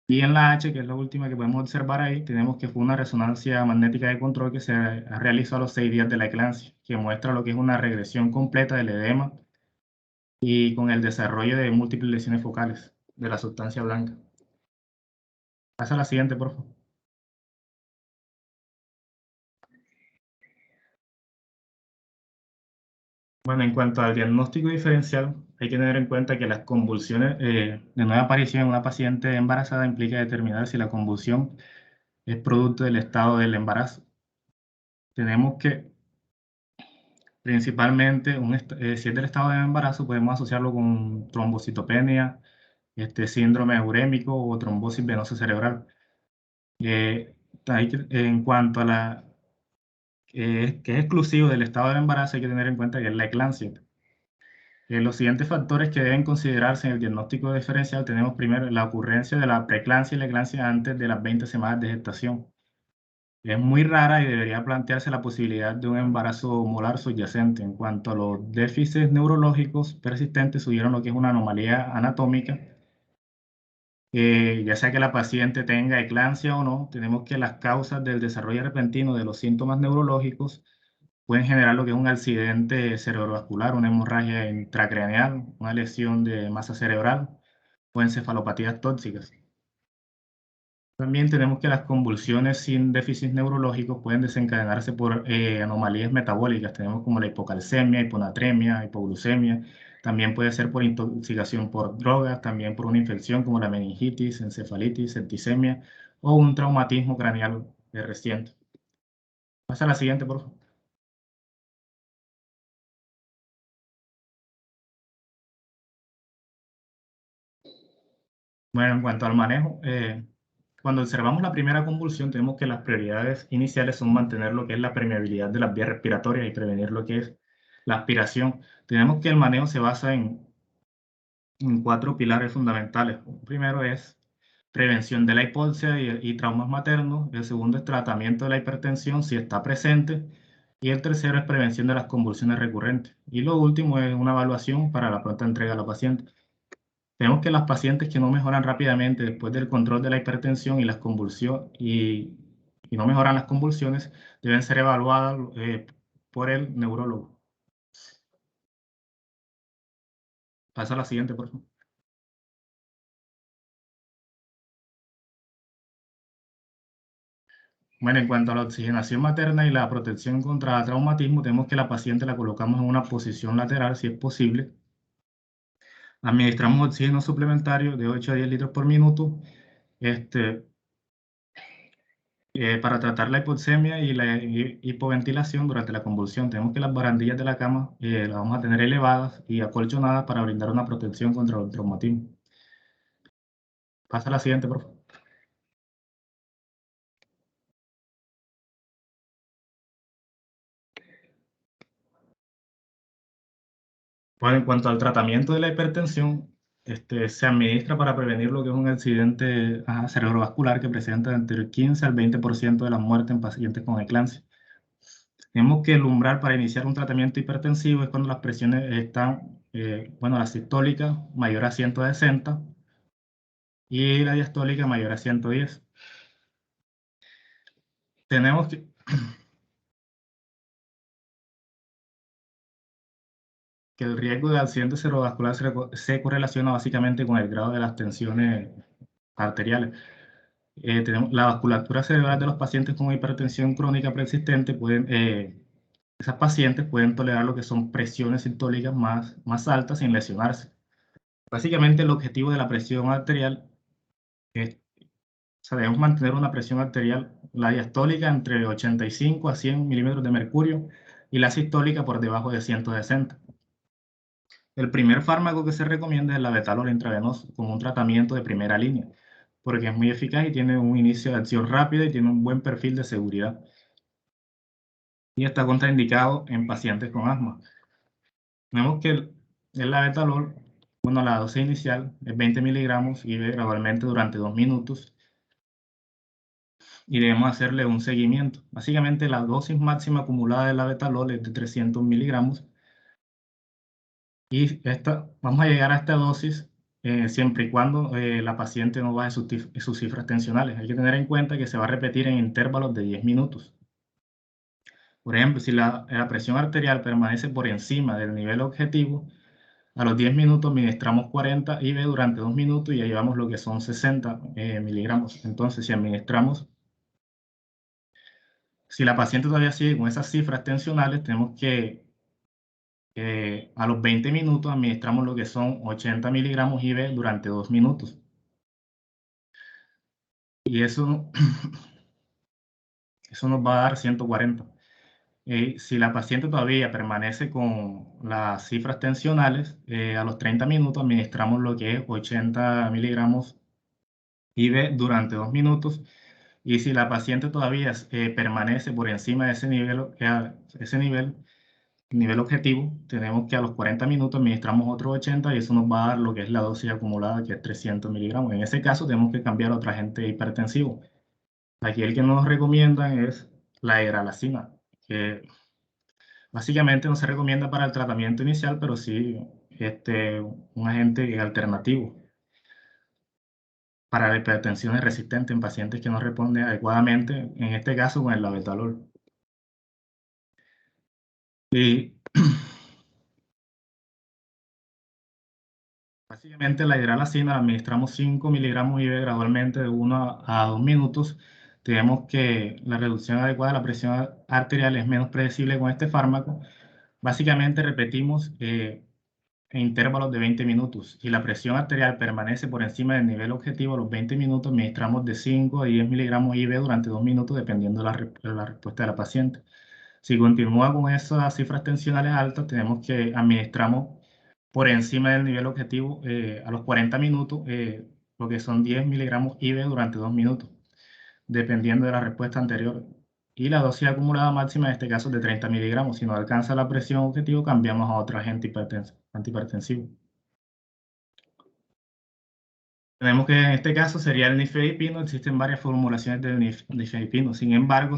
Y en la H, que es la última que podemos observar ahí, tenemos que fue una resonancia magnética de control que se realizó a los 6 días de la eclampsia, que muestra lo que es una regresión completa del edema y con el desarrollo de múltiples lesiones focales de la sustancia blanca. Pasa a la siguiente, por favor. Bueno, en cuanto al diagnóstico diferencial, hay que tener en cuenta que las convulsiones de nueva aparición en una paciente embarazada implica determinar si la convulsión es producto del estado del embarazo. Tenemos que, principalmente, si es del estado del embarazo, podemos asociarlo con trombocitopenia, síndrome urémico o trombosis venosa cerebral. En cuanto a la que es exclusivo del estado del embarazo, hay que tener en cuenta que es la eclampsia. Los siguientes factores que deben considerarse en el diagnóstico diferencial tenemos primero la ocurrencia de la preeclampsia y la eclampsia antes de las 20 semanas de gestación. Es muy rara y debería plantearse la posibilidad de un embarazo molar subyacente. En cuanto a los déficits neurológicos persistentes, sugirieron lo que es una anomalía anatómica. Ya sea que la paciente tenga eclampsia o no, tenemos que las causas del desarrollo repentino de los síntomas neurológicos pueden generar lo que es un accidente cerebrovascular, una hemorragia intracraneal, una lesión de masa cerebral o encefalopatías tóxicas. También tenemos que las convulsiones sin déficit neurológicos pueden desencadenarse por anomalías metabólicas. Tenemos como la hipocalcemia, hiponatremia, hipoglucemia. También puede ser por intoxicación por drogas, también por una infección como la meningitis, encefalitis, septicemia o un traumatismo craneal reciente. Pasa a la siguiente, por favor. Bueno, en cuanto al manejo, cuando observamos la primera convulsión, tenemos que las prioridades iniciales son mantener lo que es la permeabilidad de las vías respiratorias y prevenir lo que es la aspiración. Tenemos que el manejo se basa en 4 pilares fundamentales. El primero es prevención de la hipoxia y traumas maternos. El segundo es tratamiento de la hipertensión si está presente. Y el tercero es prevención de las convulsiones recurrentes. Y lo último es una evaluación para la pronta entrega a la paciente. Vemos que las pacientes que no mejoran rápidamente después del control de la hipertensión y las convulsiones y no mejoran las convulsiones deben ser evaluadas por el neurólogo. Pasa a la siguiente, por favor. Bueno, en cuanto a la oxigenación materna y la protección contra traumatismo, tenemos que la paciente la colocamos en una posición lateral si es posible. Administramos oxígeno suplementario de 8 a 10 litros por minuto. Para tratar la hipoxemia y la hipoventilación durante la convulsión, tenemos que las barandillas de la cama las vamos a tener elevadas y acolchonadas para brindar una protección contra el traumatismo. Pasa a la siguiente, por favor. Bueno, en cuanto al tratamiento de la hipertensión, se administra para prevenir lo que es un accidente cerebrovascular que presenta entre el 15 al 20% de las muertes en pacientes con eclampsia. Tenemos que el umbral para iniciar un tratamiento hipertensivo es cuando las presiones están, la sistólica mayor a 160 y la diastólica mayor a 110. Tenemos que el riesgo de accidente cerebrovascular se correlaciona básicamente con el grado de las tensiones arteriales. Tenemos la vasculatura cerebral de los pacientes con hipertensión crónica preexistente, esas pacientes pueden tolerar lo que son presiones sistólicas más altas sin lesionarse. Básicamente el objetivo de la presión arterial es, debemos mantener una presión arterial, la diastólica entre 85 a 100 milímetros de mercurio y la sistólica por debajo de 160. El primer fármaco que se recomienda es el labetalol intravenoso como un tratamiento de primera línea, porque es muy eficaz y tiene un inicio de acción rápido y tiene un buen perfil de seguridad. Y está contraindicado en pacientes con asma. Vemos que el labetalol Bueno, la dosis inicial es 20 miligramos IV gradualmente durante 2 minutos y debemos hacerle un seguimiento. Básicamente la dosis máxima acumulada de la betalol es de 300 miligramos y vamos a llegar a esta dosis siempre y cuando la paciente no baje sus cifras tensionales. Hay que tener en cuenta que se va a repetir en intervalos de 10 minutos. Por ejemplo, si la presión arterial permanece por encima del nivel objetivo, a los 10 minutos administramos 40 IV durante 2 minutos y ya llevamos lo que son 60 miligramos. Entonces, si la paciente todavía sigue con esas cifras tensionales, tenemos que a los 20 minutos administramos lo que son 80 miligramos IV durante 2 minutos. Y eso nos va a dar 140. Si la paciente todavía permanece con las cifras tensionales, a los 30 minutos administramos lo que es 80 miligramos IV durante 2 minutos. Y si la paciente todavía permanece por encima de ese nivel objetivo, tenemos que a los 40 minutos administramos otros 80 y eso nos va a dar lo que es la dosis acumulada, que es 300 miligramos. En ese caso tenemos que cambiar a otro agente hipertensivo. Aquí el que nos recomiendan es la hidralazina, que básicamente no se recomienda para el tratamiento inicial, pero sí un agente alternativo para la hipertensión resistente en pacientes que no responden adecuadamente, en este caso con el labetalol. Y básicamente la hidralazina la administramos 5 miligramos IV gradualmente de 1 a 2 minutos. Tenemos que la reducción adecuada de la presión arterial es menos predecible con este fármaco. Básicamente repetimos en intervalos de 20 minutos. Si la presión arterial permanece por encima del nivel objetivo, a los 20 minutos administramos de 5 a 10 miligramos IV durante 2 minutos, dependiendo de la respuesta de la paciente. Si continúa con esas cifras tensionales altas, tenemos que administramos por encima del nivel objetivo a los 40 minutos, lo que son 10 miligramos IV durante 2 minutos, dependiendo de la respuesta anterior. Y la dosis acumulada máxima en este caso es de 30 miligramos. Si no alcanza la presión objetivo, cambiamos a otro agente antihipertensivo. Tenemos que en este caso sería el nifedipino. Existen varias formulaciones del nifedipino. Sin embargo,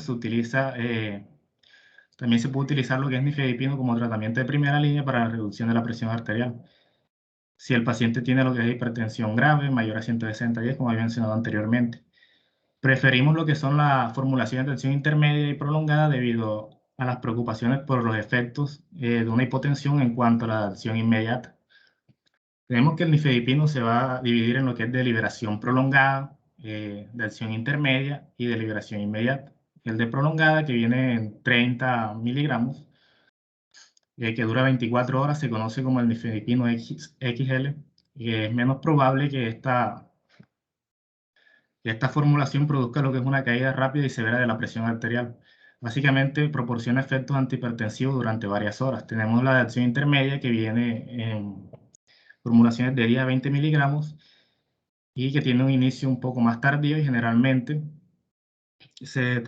también se puede utilizar lo que es nifedipino como tratamiento de primera línea para la reducción de la presión arterial. Si el paciente tiene lo que es hipertensión grave, mayor a 160/10, como había mencionado anteriormente. Preferimos lo que son las formulaciones de acción intermedia y prolongada debido a las preocupaciones por los efectos de una hipotensión en cuanto a la acción inmediata. Tenemos que el nifedipino se va a dividir en lo que es de liberación prolongada, de acción intermedia y de liberación inmediata. El de prolongada, que viene en 30 miligramos, que dura 24 horas, se conoce como el nifedipino XL, y es menos probable que esta formulación produzca lo que es una caída rápida y severa de la presión arterial. Básicamente proporciona efectos antihipertensivos durante varias horas. Tenemos la de acción intermedia, que viene en formulaciones de 10 a 20 miligramos y que tiene un inicio un poco más tardío y generalmente se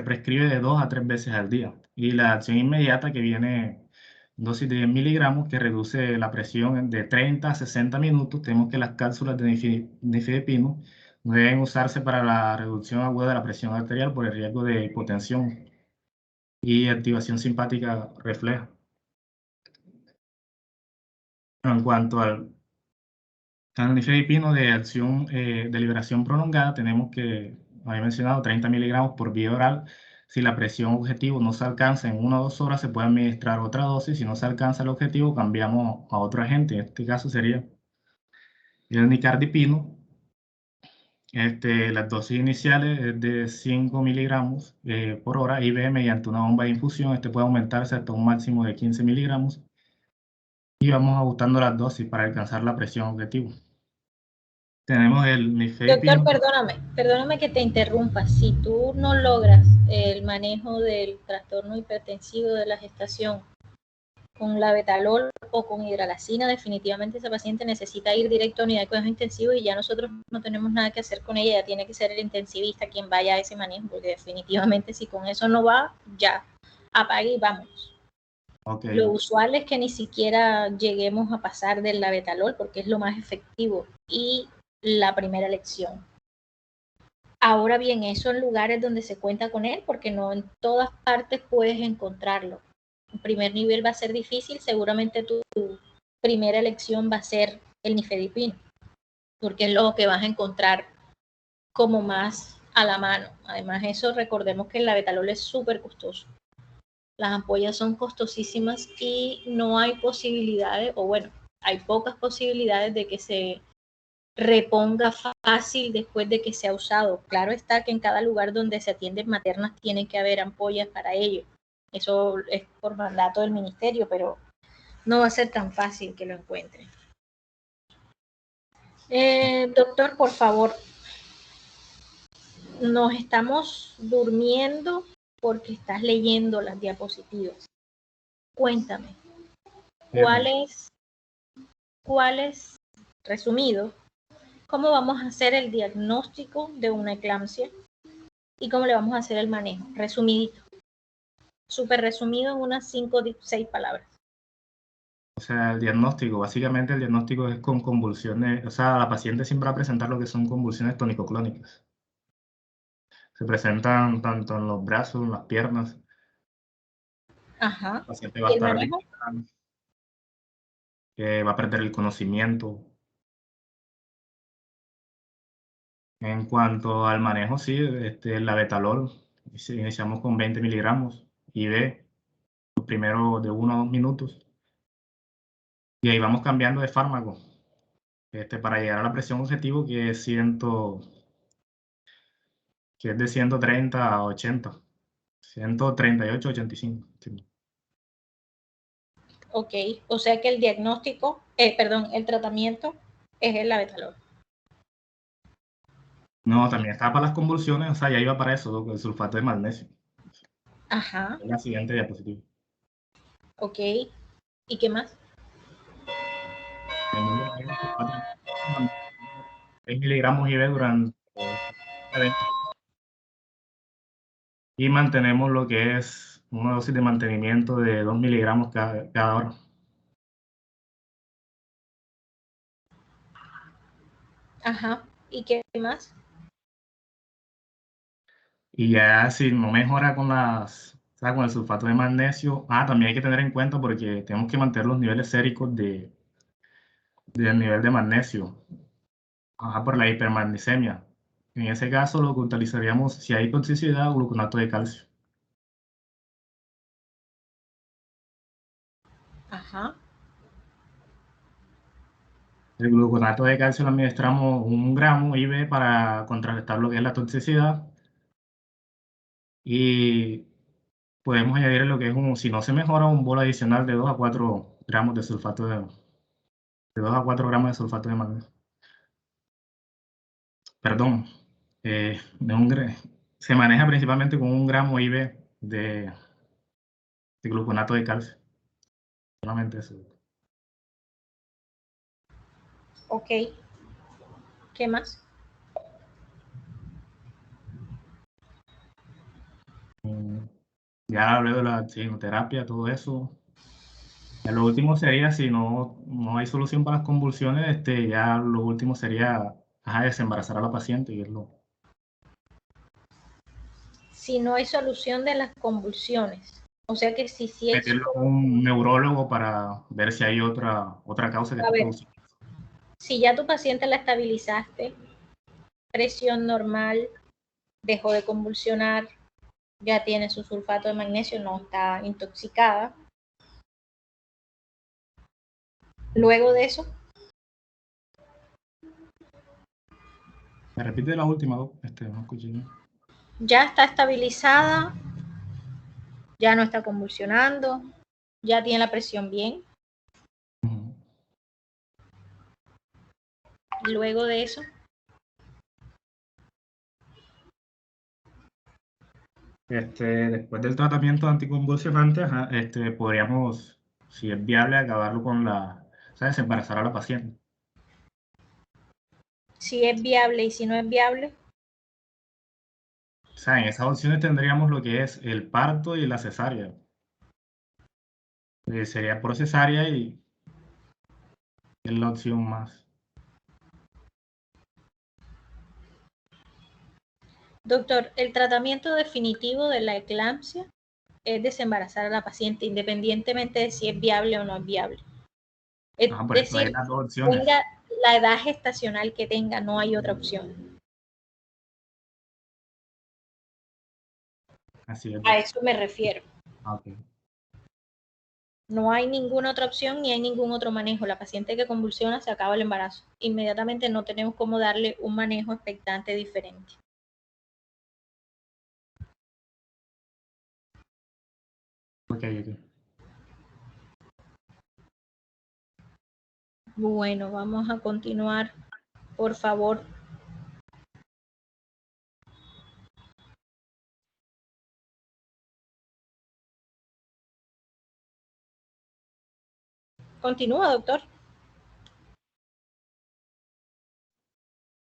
prescribe de 2 a 3 veces al día. Y la acción inmediata, que viene en dosis de 10 miligramos, que reduce la presión de 30 a 60 minutos. Tenemos que las cápsulas de nifedipino no deben usarse para la reducción aguda de la presión arterial por el riesgo de hipotensión y activación simpática refleja. En cuanto al nifedipino de acción de liberación prolongada, tenemos que, había mencionado, 30 miligramos por vía oral. Si la presión objetivo no se alcanza en 1 o 2 horas, se puede administrar otra dosis. Si no se alcanza el objetivo, cambiamos a otro agente. En este caso sería el nicardipino. Las dosis iniciales es de 5 miligramos por hora IV mediante una bomba de infusión. Este puede aumentarse hasta un máximo de 15 miligramos. Y vamos ajustando las dosis para alcanzar la presión objetivo. Tenemos el nifedipino. Doctor, perdóname que te interrumpa. Si tú no logras el manejo del trastorno hipertensivo de la gestación con labetalol o con hidralazina, definitivamente esa paciente necesita ir directo a unidad de cuidados intensivos y ya nosotros no tenemos nada que hacer con ella. Ya tiene que ser el intensivista quien vaya a ese manejo, porque definitivamente si con eso no va, ya apague y vámonos. Ok. Lo usual es que ni siquiera lleguemos a pasar del labetalol porque es lo más efectivo y la primera elección. Ahora bien, eso en lugares donde se cuenta con él, porque no en todas partes puedes encontrarlo. En primer nivel va a ser difícil, seguramente tu primera elección va a ser el nifedipino, porque es lo que vas a encontrar como más a la mano. Además, eso recordemos que el labetalol es súper costoso. Las ampollas son costosísimas y no hay posibilidades, o bueno, hay pocas posibilidades de que se reponga fácil después de que se ha usado. Claro está que en cada lugar donde se atienden maternas tiene que haber ampollas para ello. Eso es por mandato del ministerio, pero no va a ser tan fácil que lo encuentren. Doctor, por favor, nos estamos durmiendo porque estás leyendo las diapositivas. Cuéntame, ¿cuáles, resumido, cómo vamos a hacer el diagnóstico de una eclampsia y cómo le vamos a hacer el manejo? Resumidito. Súper resumido en unas 5 o 6 palabras. O sea, el diagnóstico, básicamente el diagnóstico es con convulsiones, o sea, la paciente siempre va a presentar lo que son convulsiones tónico-clónicas. Se presentan tanto en los brazos, en las piernas. Ajá. El paciente va a ¿Y el estar manejo? va a perder el conocimiento. En cuanto al manejo, sí, el labetalol, iniciamos con 20 miligramos IV, los primeros de 1 a 2 minutos. Y ahí vamos cambiando de fármaco para llegar a la presión objetivo que es de 130 a 80. 138, 85. Sí. Ok, o sea que el diagnóstico, el tratamiento es el labetalol. No, también está para las convulsiones, o sea, ya iba para eso, el sulfato de magnesio. Ajá. En la siguiente diapositiva. Ok, ¿y qué más? 6 miligramos IV durante 20. Y mantenemos lo que es una dosis de mantenimiento de 2 miligramos cada hora. Ajá, ¿y qué más? Y ya si no mejora con con el sulfato de magnesio, también hay que tener en cuenta porque tenemos que mantener los niveles séricos del nivel de magnesio, por la hipermagnesemia. En ese caso, lo que utilizaríamos, si hay toxicidad, gluconato de calcio. Ajá. El gluconato de calcio lo administramos 1 gramo IV para contrarrestar lo que es la toxicidad. Y podemos añadir lo que es si no se mejora, un bolo adicional de 2 a 4 gramos de sulfato de 2 a 4 gramos de sulfato de magnesio. Perdón, se maneja principalmente con 1 gramo IV de gluconato de calcio. Solamente eso. Ok, ¿qué más? Ya hablé de la signoterapia, todo eso. Lo último sería, si no hay solución para las convulsiones, ya lo último sería desembarazar a la paciente y es lo. Si no hay solución de las convulsiones, o sea que si hay... Meterlo a un neurólogo para ver si hay otra causa que esté produciendo. Si ya tu paciente la estabilizaste, presión normal, dejó de convulsionar, ya tiene su sulfato de magnesio, no está intoxicada. Luego de eso. Me repite la última, no escuché. Ya está estabilizada, ya no está convulsionando, ya tiene la presión bien. Luego de eso. Después del tratamiento anticonvulsionante, podríamos, si es viable, acabarlo con desembarazar a la paciente. Si es viable y si no es viable. O sea, en esas opciones tendríamos lo que es el parto y la cesárea. sería por cesárea y es la opción más. Doctor, el tratamiento definitivo de la eclampsia es desembarazar a la paciente independientemente de si es viable o no es viable. Es Por eso hay decir, las dos opciones. tenga la edad gestacional que tenga, no hay otra opción. Así es. A eso me refiero. Ok. No hay ninguna otra opción ni hay ningún otro manejo. La paciente que convulsiona se acaba el embarazo. Inmediatamente no tenemos cómo darle un manejo expectante diferente. Ok. Bueno, vamos a continuar, por favor. Continúa, doctor.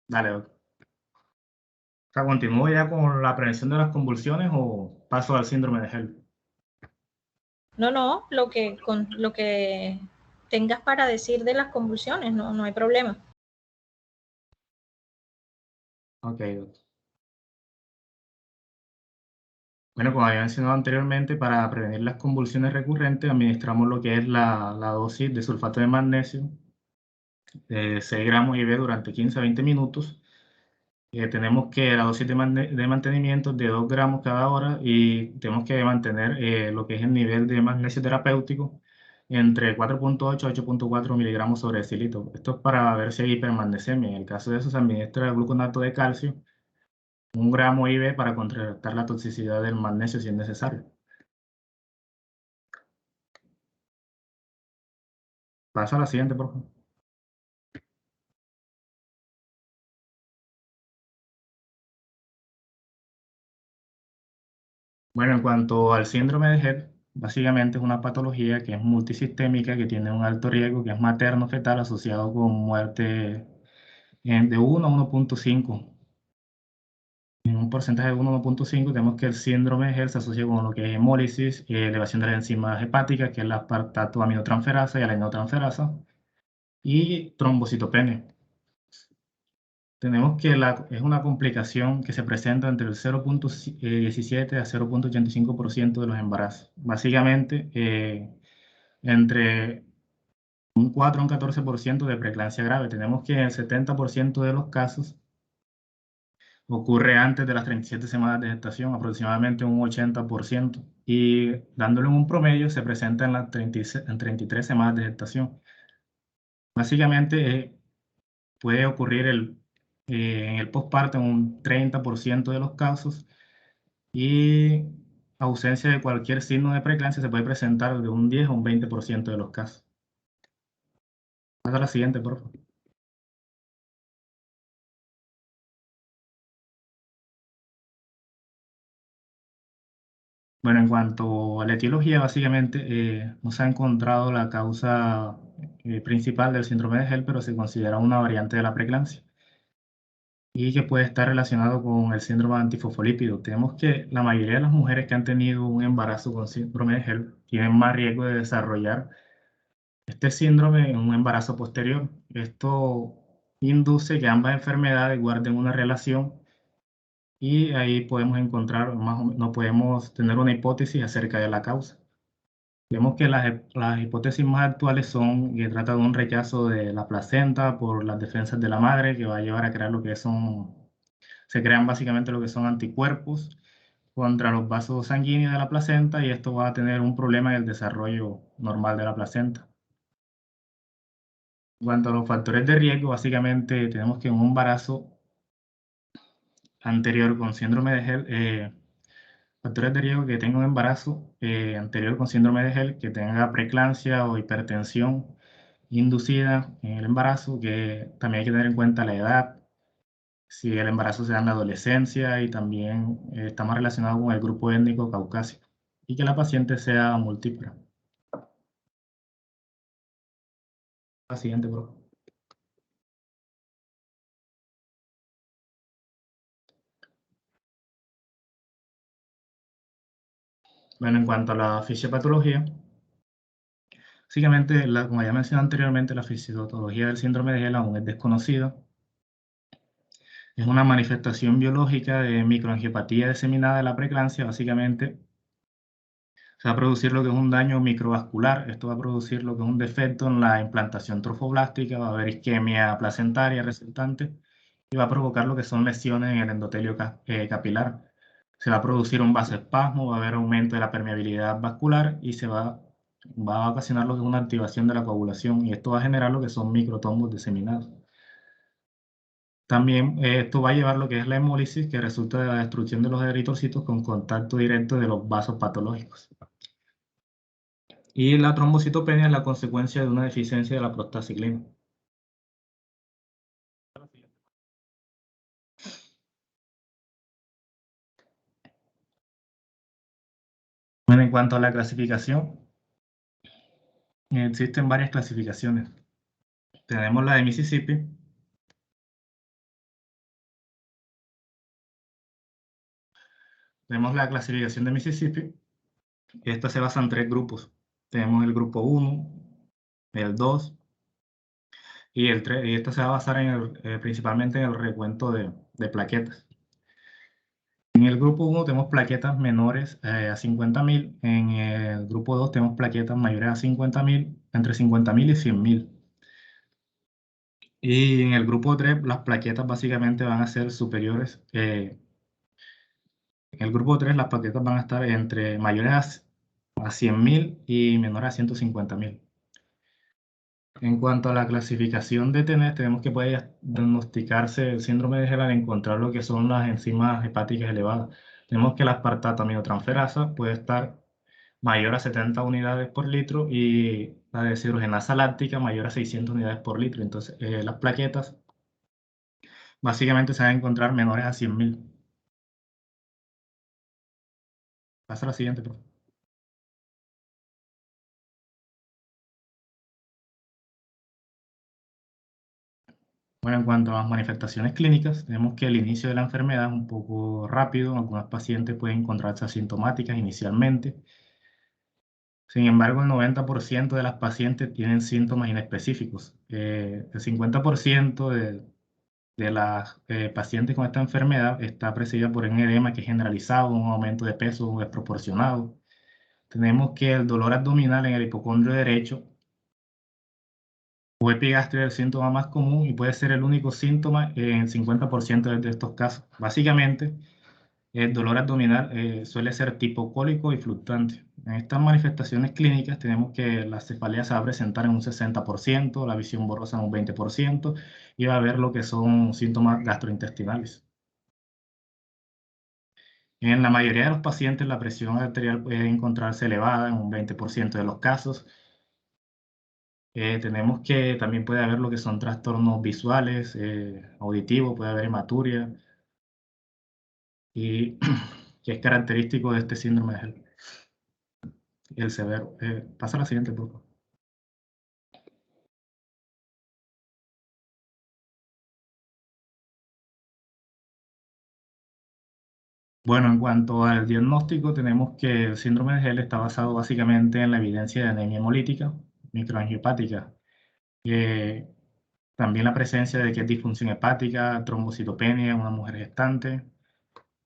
Dale, doctor. O sea, ¿continúo ya con la prevención de las convulsiones o paso al síndrome de HELLP? No, lo que tengas para decir de las convulsiones, no hay problema. Ok, doctor. Bueno, como había mencionado anteriormente, para prevenir las convulsiones recurrentes, administramos lo que es la dosis de sulfato de magnesio, de 6 gramos IV durante 15 a 20 minutos. Tenemos que la dosis de mantenimiento de 2 gramos cada hora y tenemos que mantener lo que es el nivel de magnesio terapéutico entre 4.8 a 8.4 miligramos sobre decilitro. Esto es para ver si hay hipermagnesemia. En el caso de eso se administra el gluconato de calcio, 1 gramo IV para contrarrestar la toxicidad del magnesio si es necesario. Pasa a la siguiente, por favor. Bueno, en cuanto al síndrome de HELLP, básicamente es una patología que es multisistémica, que tiene un alto riesgo, que es materno-fetal asociado con muerte de 1 a 1.5. En un porcentaje de 1 a 1.5 tenemos que el síndrome de HELLP se asocia con lo que es hemólisis, elevación de las enzimas hepáticas, que es la aspartato aminotransferasa y la aminotransferasa, y trombocitopenia. Tenemos que es una complicación que se presenta entre el 0.17 a 0.85% de los embarazos. Básicamente, entre un 4 a un 14% de preeclampsia grave. Tenemos que el 70% de los casos ocurre antes de las 37 semanas de gestación, aproximadamente un 80%. Y dándole un promedio, se presenta en las 33 semanas de gestación. Básicamente, puede ocurrir en el posparto en un 30% de los casos y ausencia de cualquier signo de preeclampsia se puede presentar de un 10 a un 20% de los casos. Pasa a la siguiente, por favor. Bueno, en cuanto a la etiología, básicamente no se ha encontrado la causa principal del síndrome de HELLP, pero se considera una variante de la preeclampsia y que puede estar relacionado con el síndrome antifosfolípido. Tenemos que la mayoría de las mujeres que han tenido un embarazo con síndrome de HELLP tienen más riesgo de desarrollar este síndrome en un embarazo posterior. Esto induce que ambas enfermedades guarden una relación y ahí podemos encontrar, más o menos, podemos tener una hipótesis acerca de la causa. Vemos que las hipótesis más actuales son que trata de un rechazo de la placenta por las defensas de la madre, que va a llevar a crear lo que se crean básicamente lo que son anticuerpos contra los vasos sanguíneos de la placenta y esto va a tener un problema en el desarrollo normal de la placenta. En cuanto a los factores de riesgo, básicamente tenemos que en un embarazo anterior con síndrome de HELLP, factores de riesgo que tenga un embarazo anterior con síndrome de HELLP, que tenga preeclampsia o hipertensión inducida en el embarazo, que también hay que tener en cuenta la edad, si el embarazo se da en la adolescencia y también está más relacionado con el grupo étnico caucásico y que la paciente sea múltiple. La siguiente, por favor. Bueno, en cuanto a la fisiopatología, Básicamente, como ya mencioné anteriormente, la fisiopatología del síndrome de Hell aún es desconocida. Es una manifestación biológica de microangiopatía diseminada de la preeclampsia. Básicamente, se va a producir lo que es un daño microvascular. Esto va a producir lo que es un defecto en la implantación trofoblástica, va a haber isquemia placentaria resultante y va a provocar lo que son lesiones en el endotelio capilar. Se va a producir un vasoespasmo, va a haber aumento de la permeabilidad vascular y se va a ocasionar lo que es una activación de la coagulación y esto va a generar lo que son microtombos diseminados. También esto va a llevar lo que es la hemólisis, que resulta de la destrucción de los eritrocitos con contacto directo de los vasos patológicos. Y la trombocitopenia es la consecuencia de una deficiencia de la prostaciclina. Bueno, en cuanto a la clasificación, existen varias clasificaciones. Tenemos la de Mississippi. Tenemos la clasificación de Mississippi. Esta se basa en 3 grupos. Tenemos el grupo 1, el 2 y el 3. Y esta se va a basar principalmente en el recuento de plaquetas. En el grupo 1 tenemos plaquetas menores a 50.000. En el grupo 2 tenemos plaquetas mayores a 50.000, entre 50.000 y 100.000. Y en el grupo 3 las plaquetas básicamente van a ser superiores. En el grupo 3 las plaquetas van a estar entre mayores a 100.000 y menores a 150.000. En cuanto a la clasificación de TENES, tenemos que puede diagnosticarse el síndrome de Hell al encontrar lo que son las enzimas hepáticas elevadas. Tenemos que la aspartato-aminotransferasa puede estar mayor a 70 unidades por litro y la deshidrogenasa láctica mayor a 600 unidades por litro. Entonces, las plaquetas básicamente se van a encontrar menores a 100.000. Pasa a la siguiente, por favor. Bueno, en cuanto a las manifestaciones clínicas, tenemos que el inicio de la enfermedad es un poco rápido. Algunos pacientes pueden encontrarse asintomáticas inicialmente. Sin embargo, el 90% de las pacientes tienen síntomas inespecíficos. El 50% de las pacientes con esta enfermedad está precedida por un edema que es generalizado, un aumento de peso desproporcionado. Tenemos que el dolor abdominal en el hipocondrio derecho o epigastria es el síntoma más común y puede ser el único síntoma en 50% de estos casos. Básicamente, el dolor abdominal suele ser tipo cólico y fluctuante. En estas manifestaciones clínicas tenemos que la cefalea se va a presentar en un 60%, la visión borrosa en un 20% y va a haber lo que son síntomas gastrointestinales. En la mayoría de los pacientes la presión arterial puede encontrarse elevada en un 20% de los casos. Tenemos que también puede haber lo que son trastornos visuales, auditivos, puede haber hematuria y que es característico de este síndrome de Hell. El severo. Pasa a la siguiente, por favor. Bueno, en cuanto al diagnóstico, tenemos que el síndrome de Hell está basado básicamente en la evidencia de anemia hemolítica, microangiopática, también la presencia de que es disfunción hepática, trombocitopenia en una mujer gestante,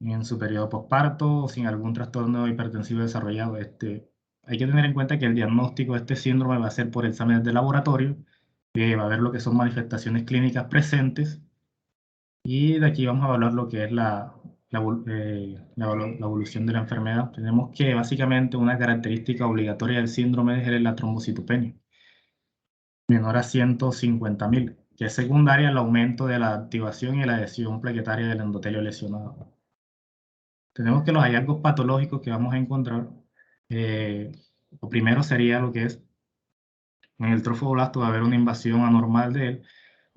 en su periodo posparto o sin algún trastorno hipertensivo desarrollado. Hay que tener en cuenta que el diagnóstico de este síndrome va a ser por exámenes de laboratorio, va a ver lo que son manifestaciones clínicas presentes y de aquí vamos a evaluar lo que es la evolución de la enfermedad. Tenemos que básicamente una característica obligatoria del síndrome de Hell es la trombocitopenia, menor a 150.000, que es secundaria al aumento de la activación y la adhesión plaquetaria del endotelio lesionado. Tenemos que los hallazgos patológicos que vamos a encontrar, lo primero sería lo que es en el trofoblasto va a haber una invasión anormal de él,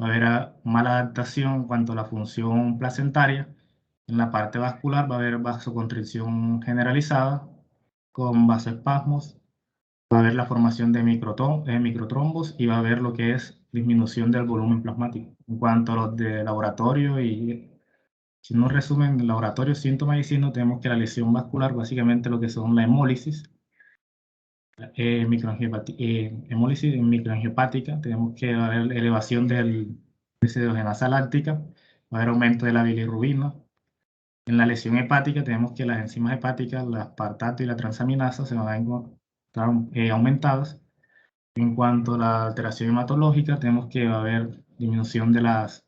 va a haber mala adaptación en cuanto a la función placentaria. En la parte vascular va a haber vasoconstricción generalizada con vasoespasmos, va a haber la formación de microtrombos y va a haber lo que es disminución del volumen plasmático. En cuanto a los de laboratorio y si nos resumen en laboratorio, síntomas y signos, tenemos que la lesión vascular, básicamente lo que son la hemólisis, hemólisis microangiopática, tenemos que haber elevación de desogenasa láctica, va a haber aumento de la bilirrubina. En la lesión hepática tenemos que las enzimas hepáticas, la aspartato y la transaminasa, se van a encontrar aumentadas. En cuanto a la alteración hematológica, tenemos que va a haber disminución de las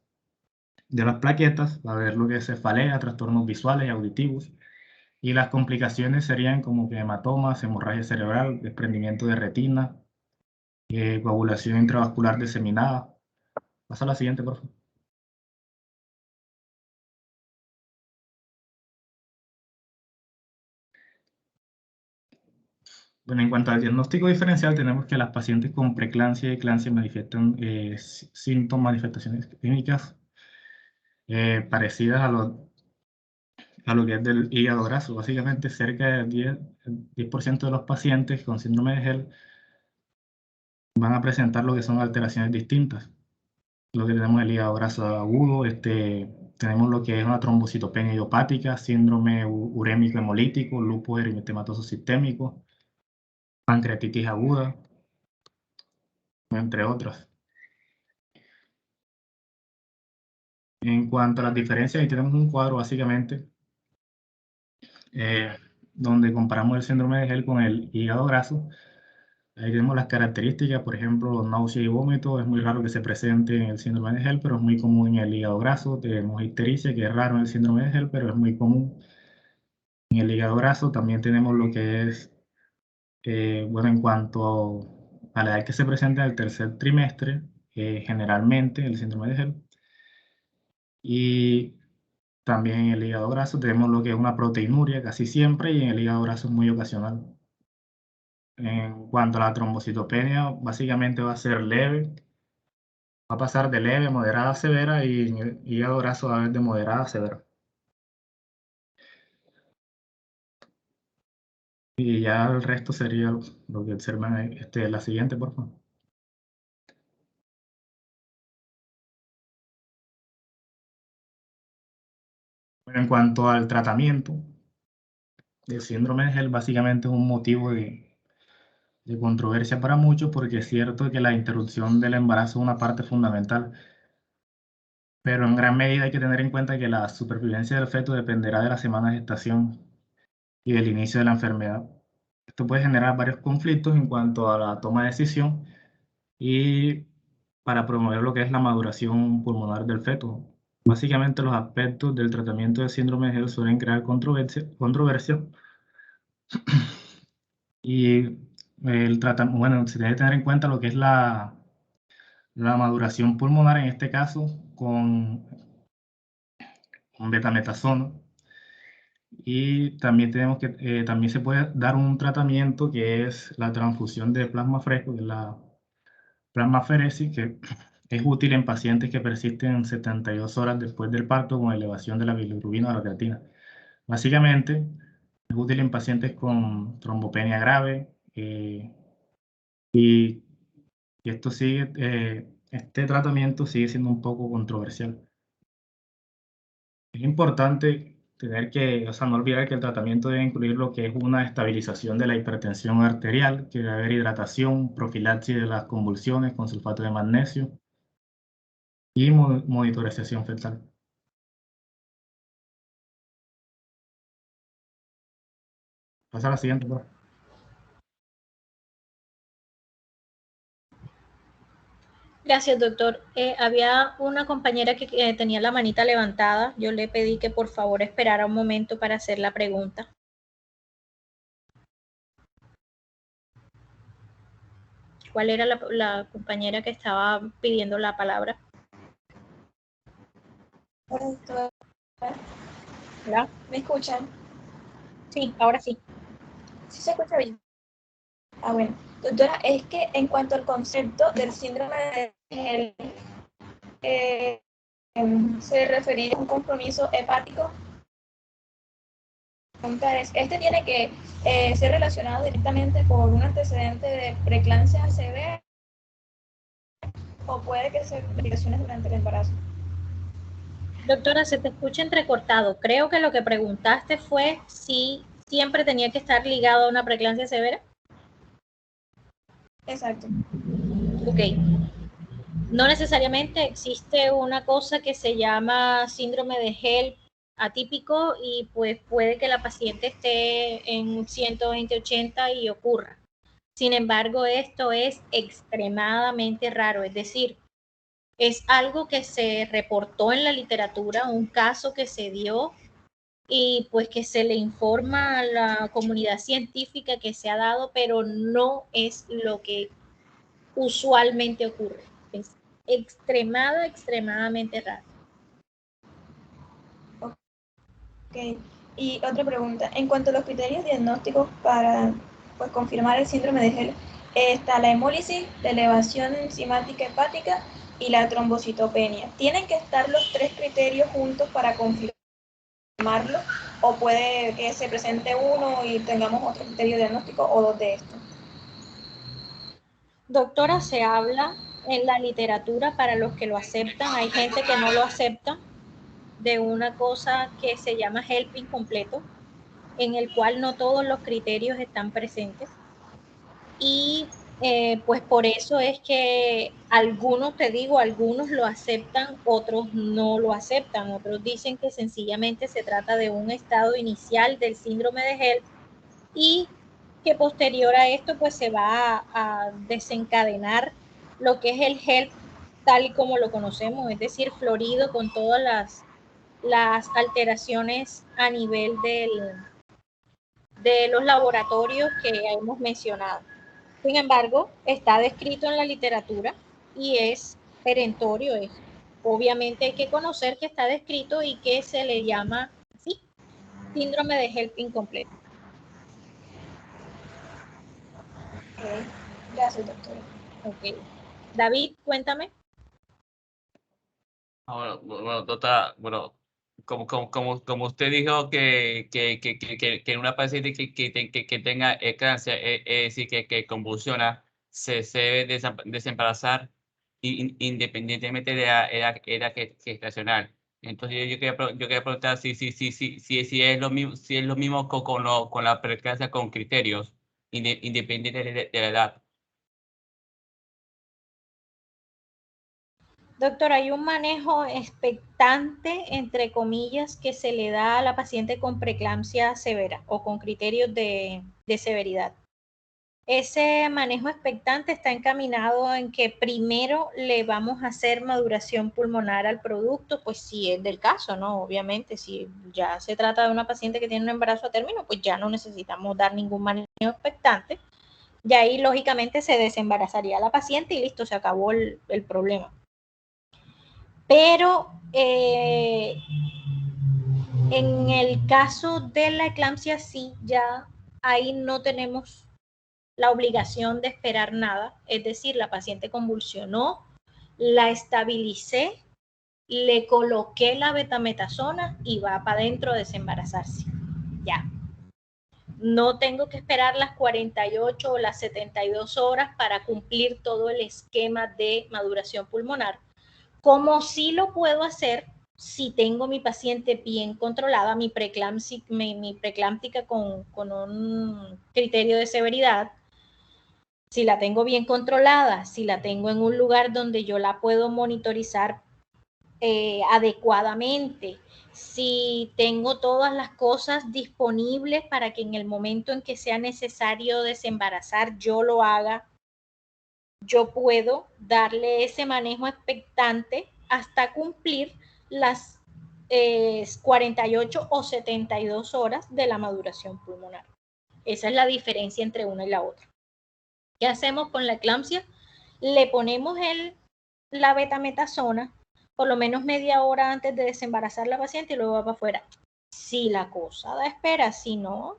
plaquetas, va a haber lo que es cefalea, trastornos visuales y auditivos. Y las complicaciones serían como que hematomas, hemorragia cerebral, desprendimiento de retina, coagulación intravascular diseminada. Pasa a la siguiente, por favor. Bueno, en cuanto al diagnóstico diferencial, tenemos que las pacientes con preeclampsia y eclampsia manifiestan síntomas, manifestaciones clínicas parecidas a lo que es del hígado graso. Básicamente, cerca del 10% de los pacientes con síndrome de Hell van a presentar lo que son alteraciones distintas. Lo que tenemos el hígado graso agudo, tenemos lo que es una trombocitopenia idiopática, síndrome urémico hemolítico, lupus eritematoso sistémico, pancreatitis aguda, entre otras. En cuanto a las diferencias, ahí tenemos un cuadro básicamente donde comparamos el síndrome de Hell con el hígado graso. Ahí tenemos las características, por ejemplo, náusea y vómito. Es muy raro que se presente en el síndrome de Hell, pero es muy común en el hígado graso. Tenemos ictericia, que es raro en el síndrome de Hell, pero es muy común en el hígado graso. También tenemos lo que es, bueno, en cuanto a la edad que se presenta en el tercer trimestre, generalmente el síndrome de Hell. Y también en el hígado graso tenemos lo que es una proteinuria casi siempre, y en el hígado graso es muy ocasional. En cuanto a la trombocitopenia, básicamente va a ser leve, va a pasar de leve, moderada a severa, y en el hígado graso va a haber de moderada a severa. Y ya el resto sería lo que observan la siguiente, por favor. Bueno, en cuanto al tratamiento del síndrome de Hell, básicamente es un motivo de controversia para muchos, porque es cierto que la interrupción del embarazo es una parte fundamental, pero en gran medida hay que tener en cuenta que la supervivencia del feto dependerá de las semanas de gestación y del inicio de la enfermedad. Esto puede generar varios conflictos en cuanto a la toma de decisión y para promover lo que es la maduración pulmonar del feto. Básicamente los aspectos del tratamiento de síndrome de Hell suelen crear controversia y bueno, se debe tener en cuenta lo que es la maduración pulmonar, en este caso con betametazono. Y también tenemos que, también se puede dar un tratamiento que es la transfusión de plasma fresco, que es la plasmaferesis, que es útil en pacientes que persisten 72 horas después del parto con elevación de la bilirrubina o la creatina. Básicamente, es útil en pacientes con trombopenia grave, y esto sigue, este tratamiento sigue siendo un poco controversial. Es importante no olvidar que el tratamiento debe incluir lo que es una estabilización de la hipertensión arterial, que debe haber hidratación, profilaxis de las convulsiones con sulfato de magnesio y monitorización fetal. Pasa a la siguiente, por favor. Gracias, doctor. Había una compañera que tenía la manita levantada. Yo le pedí que por favor esperara un momento para hacer la pregunta. ¿Cuál era la compañera que estaba pidiendo la palabra? Hola. ¿Me escuchan? Sí, ahora sí. ¿Sí se escucha bien? Ah, bueno. Doctora, es que en cuanto al concepto del síndrome de Hell, se refería a un compromiso hepático. ¿Este tiene que ser relacionado directamente con un antecedente de preeclampsia severa o puede que sea complicaciones durante el embarazo? Doctora, se te escucha entrecortado. Creo que lo que preguntaste fue si siempre tenía que estar ligado a una preeclampsia severa. Exacto. Ok. No necesariamente existe una cosa que se llama síndrome de HELP atípico y pues puede que la paciente esté en 120-80 y ocurra. Sin embargo, esto es extremadamente raro, es decir, es algo que se reportó en la literatura, un caso que se dio y pues que se le informa a la comunidad científica que se ha dado, pero no es lo que usualmente ocurre. Es extremadamente raro. Ok. Y otra pregunta, en cuanto a los criterios diagnósticos para pues, confirmar el síndrome de HELP, está la hemólisis, la elevación enzimática hepática y la trombocitopenia. ¿Tienen que estar los tres criterios juntos para confirmarlo? ¿O puede que se presente uno y tengamos otro criterio diagnóstico o dos de estos? Doctora, se habla en la literatura para los que lo aceptan, hay gente que no lo acepta, de una cosa que se llama HELP incompleto, en el cual no todos los criterios están presentes. Y pues por eso es que algunos, te digo, algunos lo aceptan, otros no lo aceptan, otros dicen que sencillamente se trata de un estado inicial del síndrome de HELP y que posterior a esto pues se va a desencadenar lo que es el HELP tal y como lo conocemos, es decir, florido con todas las alteraciones a nivel de los laboratorios que hemos mencionado. Sin embargo, está descrito en la literatura y es perentorio. Obviamente hay que conocer que está descrito y que se le llama así, síndrome de HELP incompleto. Okay. Gracias, doctora. Ok. David, cuéntame. Bueno, doctora, bueno, como usted dijo que en una paciente que tenga eclampsia, es decir, que convulsiona, se debe desembarazar independientemente de la edad gestacional. Entonces yo quería preguntar si es lo mismo con la preeclampsia con criterios, independiente de la edad. Doctor, hay un manejo expectante, entre comillas, que se le da a la paciente con preeclampsia severa o con criterios de severidad. Ese manejo expectante está encaminado en que primero le vamos a hacer maduración pulmonar al producto, pues si es del caso, ¿no? Obviamente, si ya se trata de una paciente que tiene un embarazo a término, pues ya no necesitamos dar ningún manejo expectante. Y ahí, lógicamente, se desembarazaría la paciente y listo, se acabó el problema. Pero en el caso de la eclampsia, sí, ya ahí no tenemos la obligación de esperar nada, es decir, la paciente convulsionó, la estabilicé, le coloqué la betametasona y va para adentro a desembarazarse. Ya. No tengo que esperar las 48 o las 72 horas para cumplir todo el esquema de maduración pulmonar, como sí lo puedo hacer si tengo mi paciente bien controlada, mi preeclámptica con un criterio de severidad. Si la tengo bien controlada, si la tengo en un lugar donde yo la puedo monitorizar adecuadamente, si tengo todas las cosas disponibles para que en el momento en que sea necesario desembarazar yo lo haga, yo puedo darle ese manejo expectante hasta cumplir las 48 o 72 horas de la maduración pulmonar. Esa es la diferencia entre una y la otra. ¿Qué hacemos con la eclampsia? Le ponemos la betametasona por lo menos media hora antes de desembarazar la paciente y luego va para afuera. Si la cosa da espera, si no,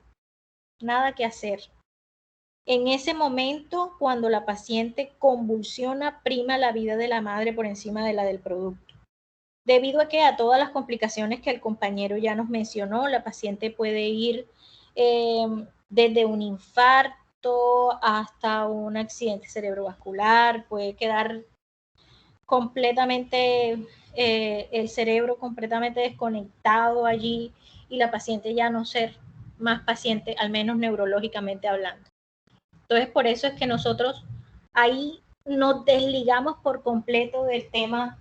nada que hacer. En ese momento, cuando la paciente convulsiona, prima la vida de la madre por encima de la del producto. Debido a que a todas las complicaciones que el compañero ya nos mencionó, la paciente puede ir desde un infarto hasta un accidente cerebrovascular, puede quedar completamente el cerebro completamente desconectado allí y la paciente ya no ser más paciente, al menos neurológicamente hablando. Entonces, por eso es que nosotros ahí nos desligamos por completo del tema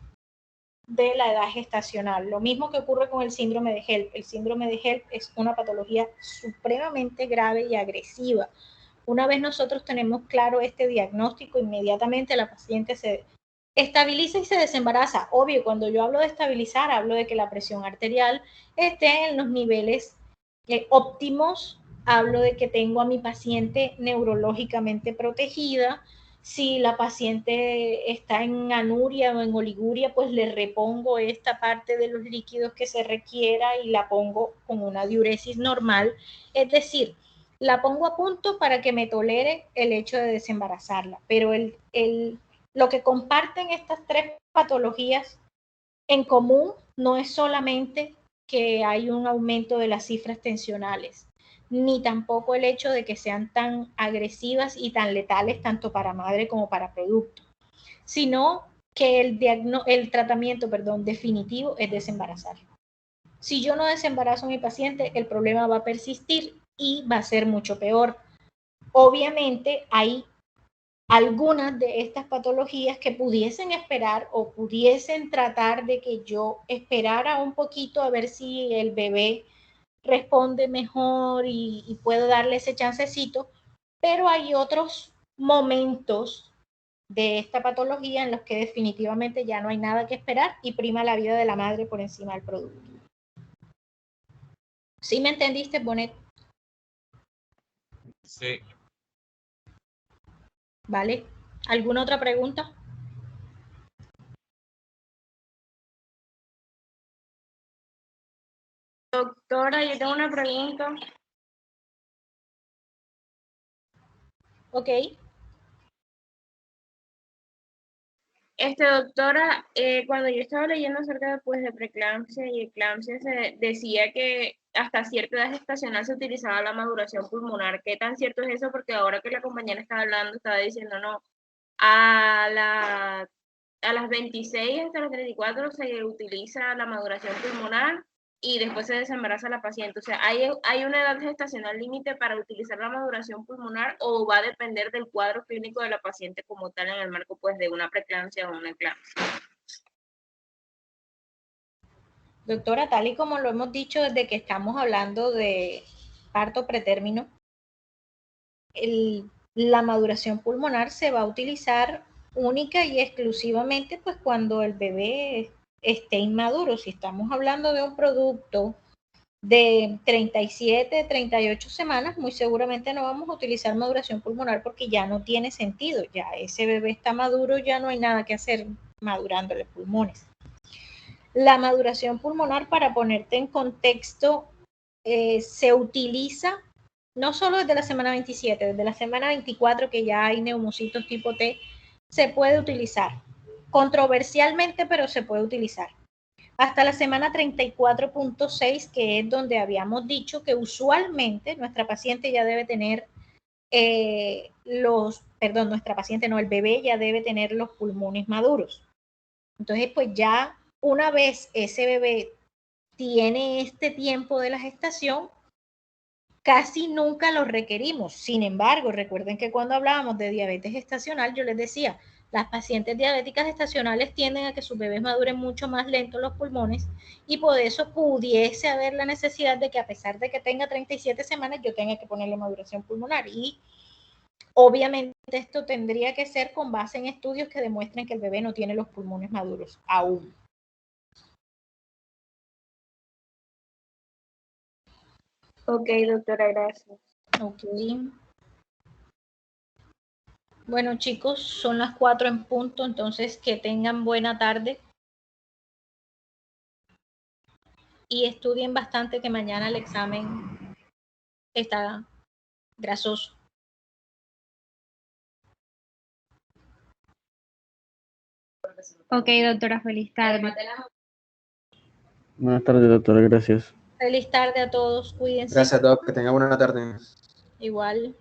de la edad gestacional. Lo mismo que ocurre con el síndrome de HELLP. El síndrome de HELLP es una patología supremamente grave y agresiva. Una vez nosotros tenemos claro este diagnóstico, inmediatamente la paciente se estabiliza y se desembaraza. Obvio, cuando yo hablo de estabilizar, hablo de que la presión arterial esté en los niveles óptimos, hablo de que tengo a mi paciente neurológicamente protegida. Si la paciente está en anuria o en oliguria, pues le repongo esta parte de los líquidos que se requiera y la pongo con una diuresis normal. Es decir, la pongo a punto para que me tolere el hecho de desembarazarla. Pero lo que comparten estas tres patologías en común no es solamente que hay un aumento de las cifras tensionales, ni tampoco el hecho de que sean tan agresivas y tan letales tanto para madre como para producto, sino que el tratamiento definitivo es desembarazar. Si yo no desembarazo a mi paciente, el problema va a persistir y va a ser mucho peor. Obviamente hay algunas de estas patologías que pudiesen esperar o pudiesen tratar de que yo esperara un poquito a ver si el bebé responde mejor y puedo darle ese chancecito, pero hay otros momentos de esta patología en los que definitivamente ya no hay nada que esperar y prima la vida de la madre por encima del producto. ¿Sí me entendiste, Bonet? Sí. ¿Vale? ¿Alguna otra pregunta? Doctora, yo tengo una pregunta. Ok. Doctora, cuando yo estaba leyendo acerca de preeclampsia y eclampsia, se decía que hasta cierta edad gestacional se utilizaba la maduración pulmonar. ¿Qué tan cierto es eso? Porque ahora que la compañera estaba hablando, estaba diciendo, no, a las 26 hasta las 34 se utiliza la maduración pulmonar y después se desembaraza la paciente. O sea, ¿hay una edad gestacional límite para utilizar la maduración pulmonar o va a depender del cuadro clínico de la paciente como tal en el marco pues de una preeclampsia o una eclampsia? Doctora, tal y como lo hemos dicho desde que estamos hablando de parto pretérmino, la maduración pulmonar se va a utilizar única y exclusivamente pues cuando el bebé esté inmaduro. Si estamos hablando de un producto de 37, 38 semanas, muy seguramente no vamos a utilizar maduración pulmonar porque ya no tiene sentido. Ya ese bebé está maduro, ya no hay nada que hacer madurándole pulmones. La maduración pulmonar, para ponerte en contexto, se utiliza no solo desde la semana 27, desde la semana 24 que ya hay neumocitos tipo T, se puede utilizar. Controversialmente, pero se puede utilizar. Hasta la semana 34.6, que es donde habíamos dicho que usualmente nuestra paciente ya debe tener el bebé ya debe tener los pulmones maduros. Entonces, pues ya una vez ese bebé tiene este tiempo de la gestación, casi nunca lo requerimos. Sin embargo, recuerden que cuando hablábamos de diabetes gestacional, yo les decía, las pacientes diabéticas gestacionales tienden a que sus bebés maduren mucho más lento los pulmones y por eso pudiese haber la necesidad de que a pesar de que tenga 37 semanas, yo tenga que ponerle maduración pulmonar. Y obviamente esto tendría que ser con base en estudios que demuestren que el bebé no tiene los pulmones maduros aún. Ok, doctora, gracias. Ok. Bueno, chicos, son las 4 en punto, entonces que tengan buena tarde. Y estudien bastante que mañana el examen está grasoso. Ok, doctora, feliz tarde. Buenas tardes, doctora, gracias. Feliz tarde a todos, cuídense. Gracias, Doc. Que tenga buena tarde. Igual.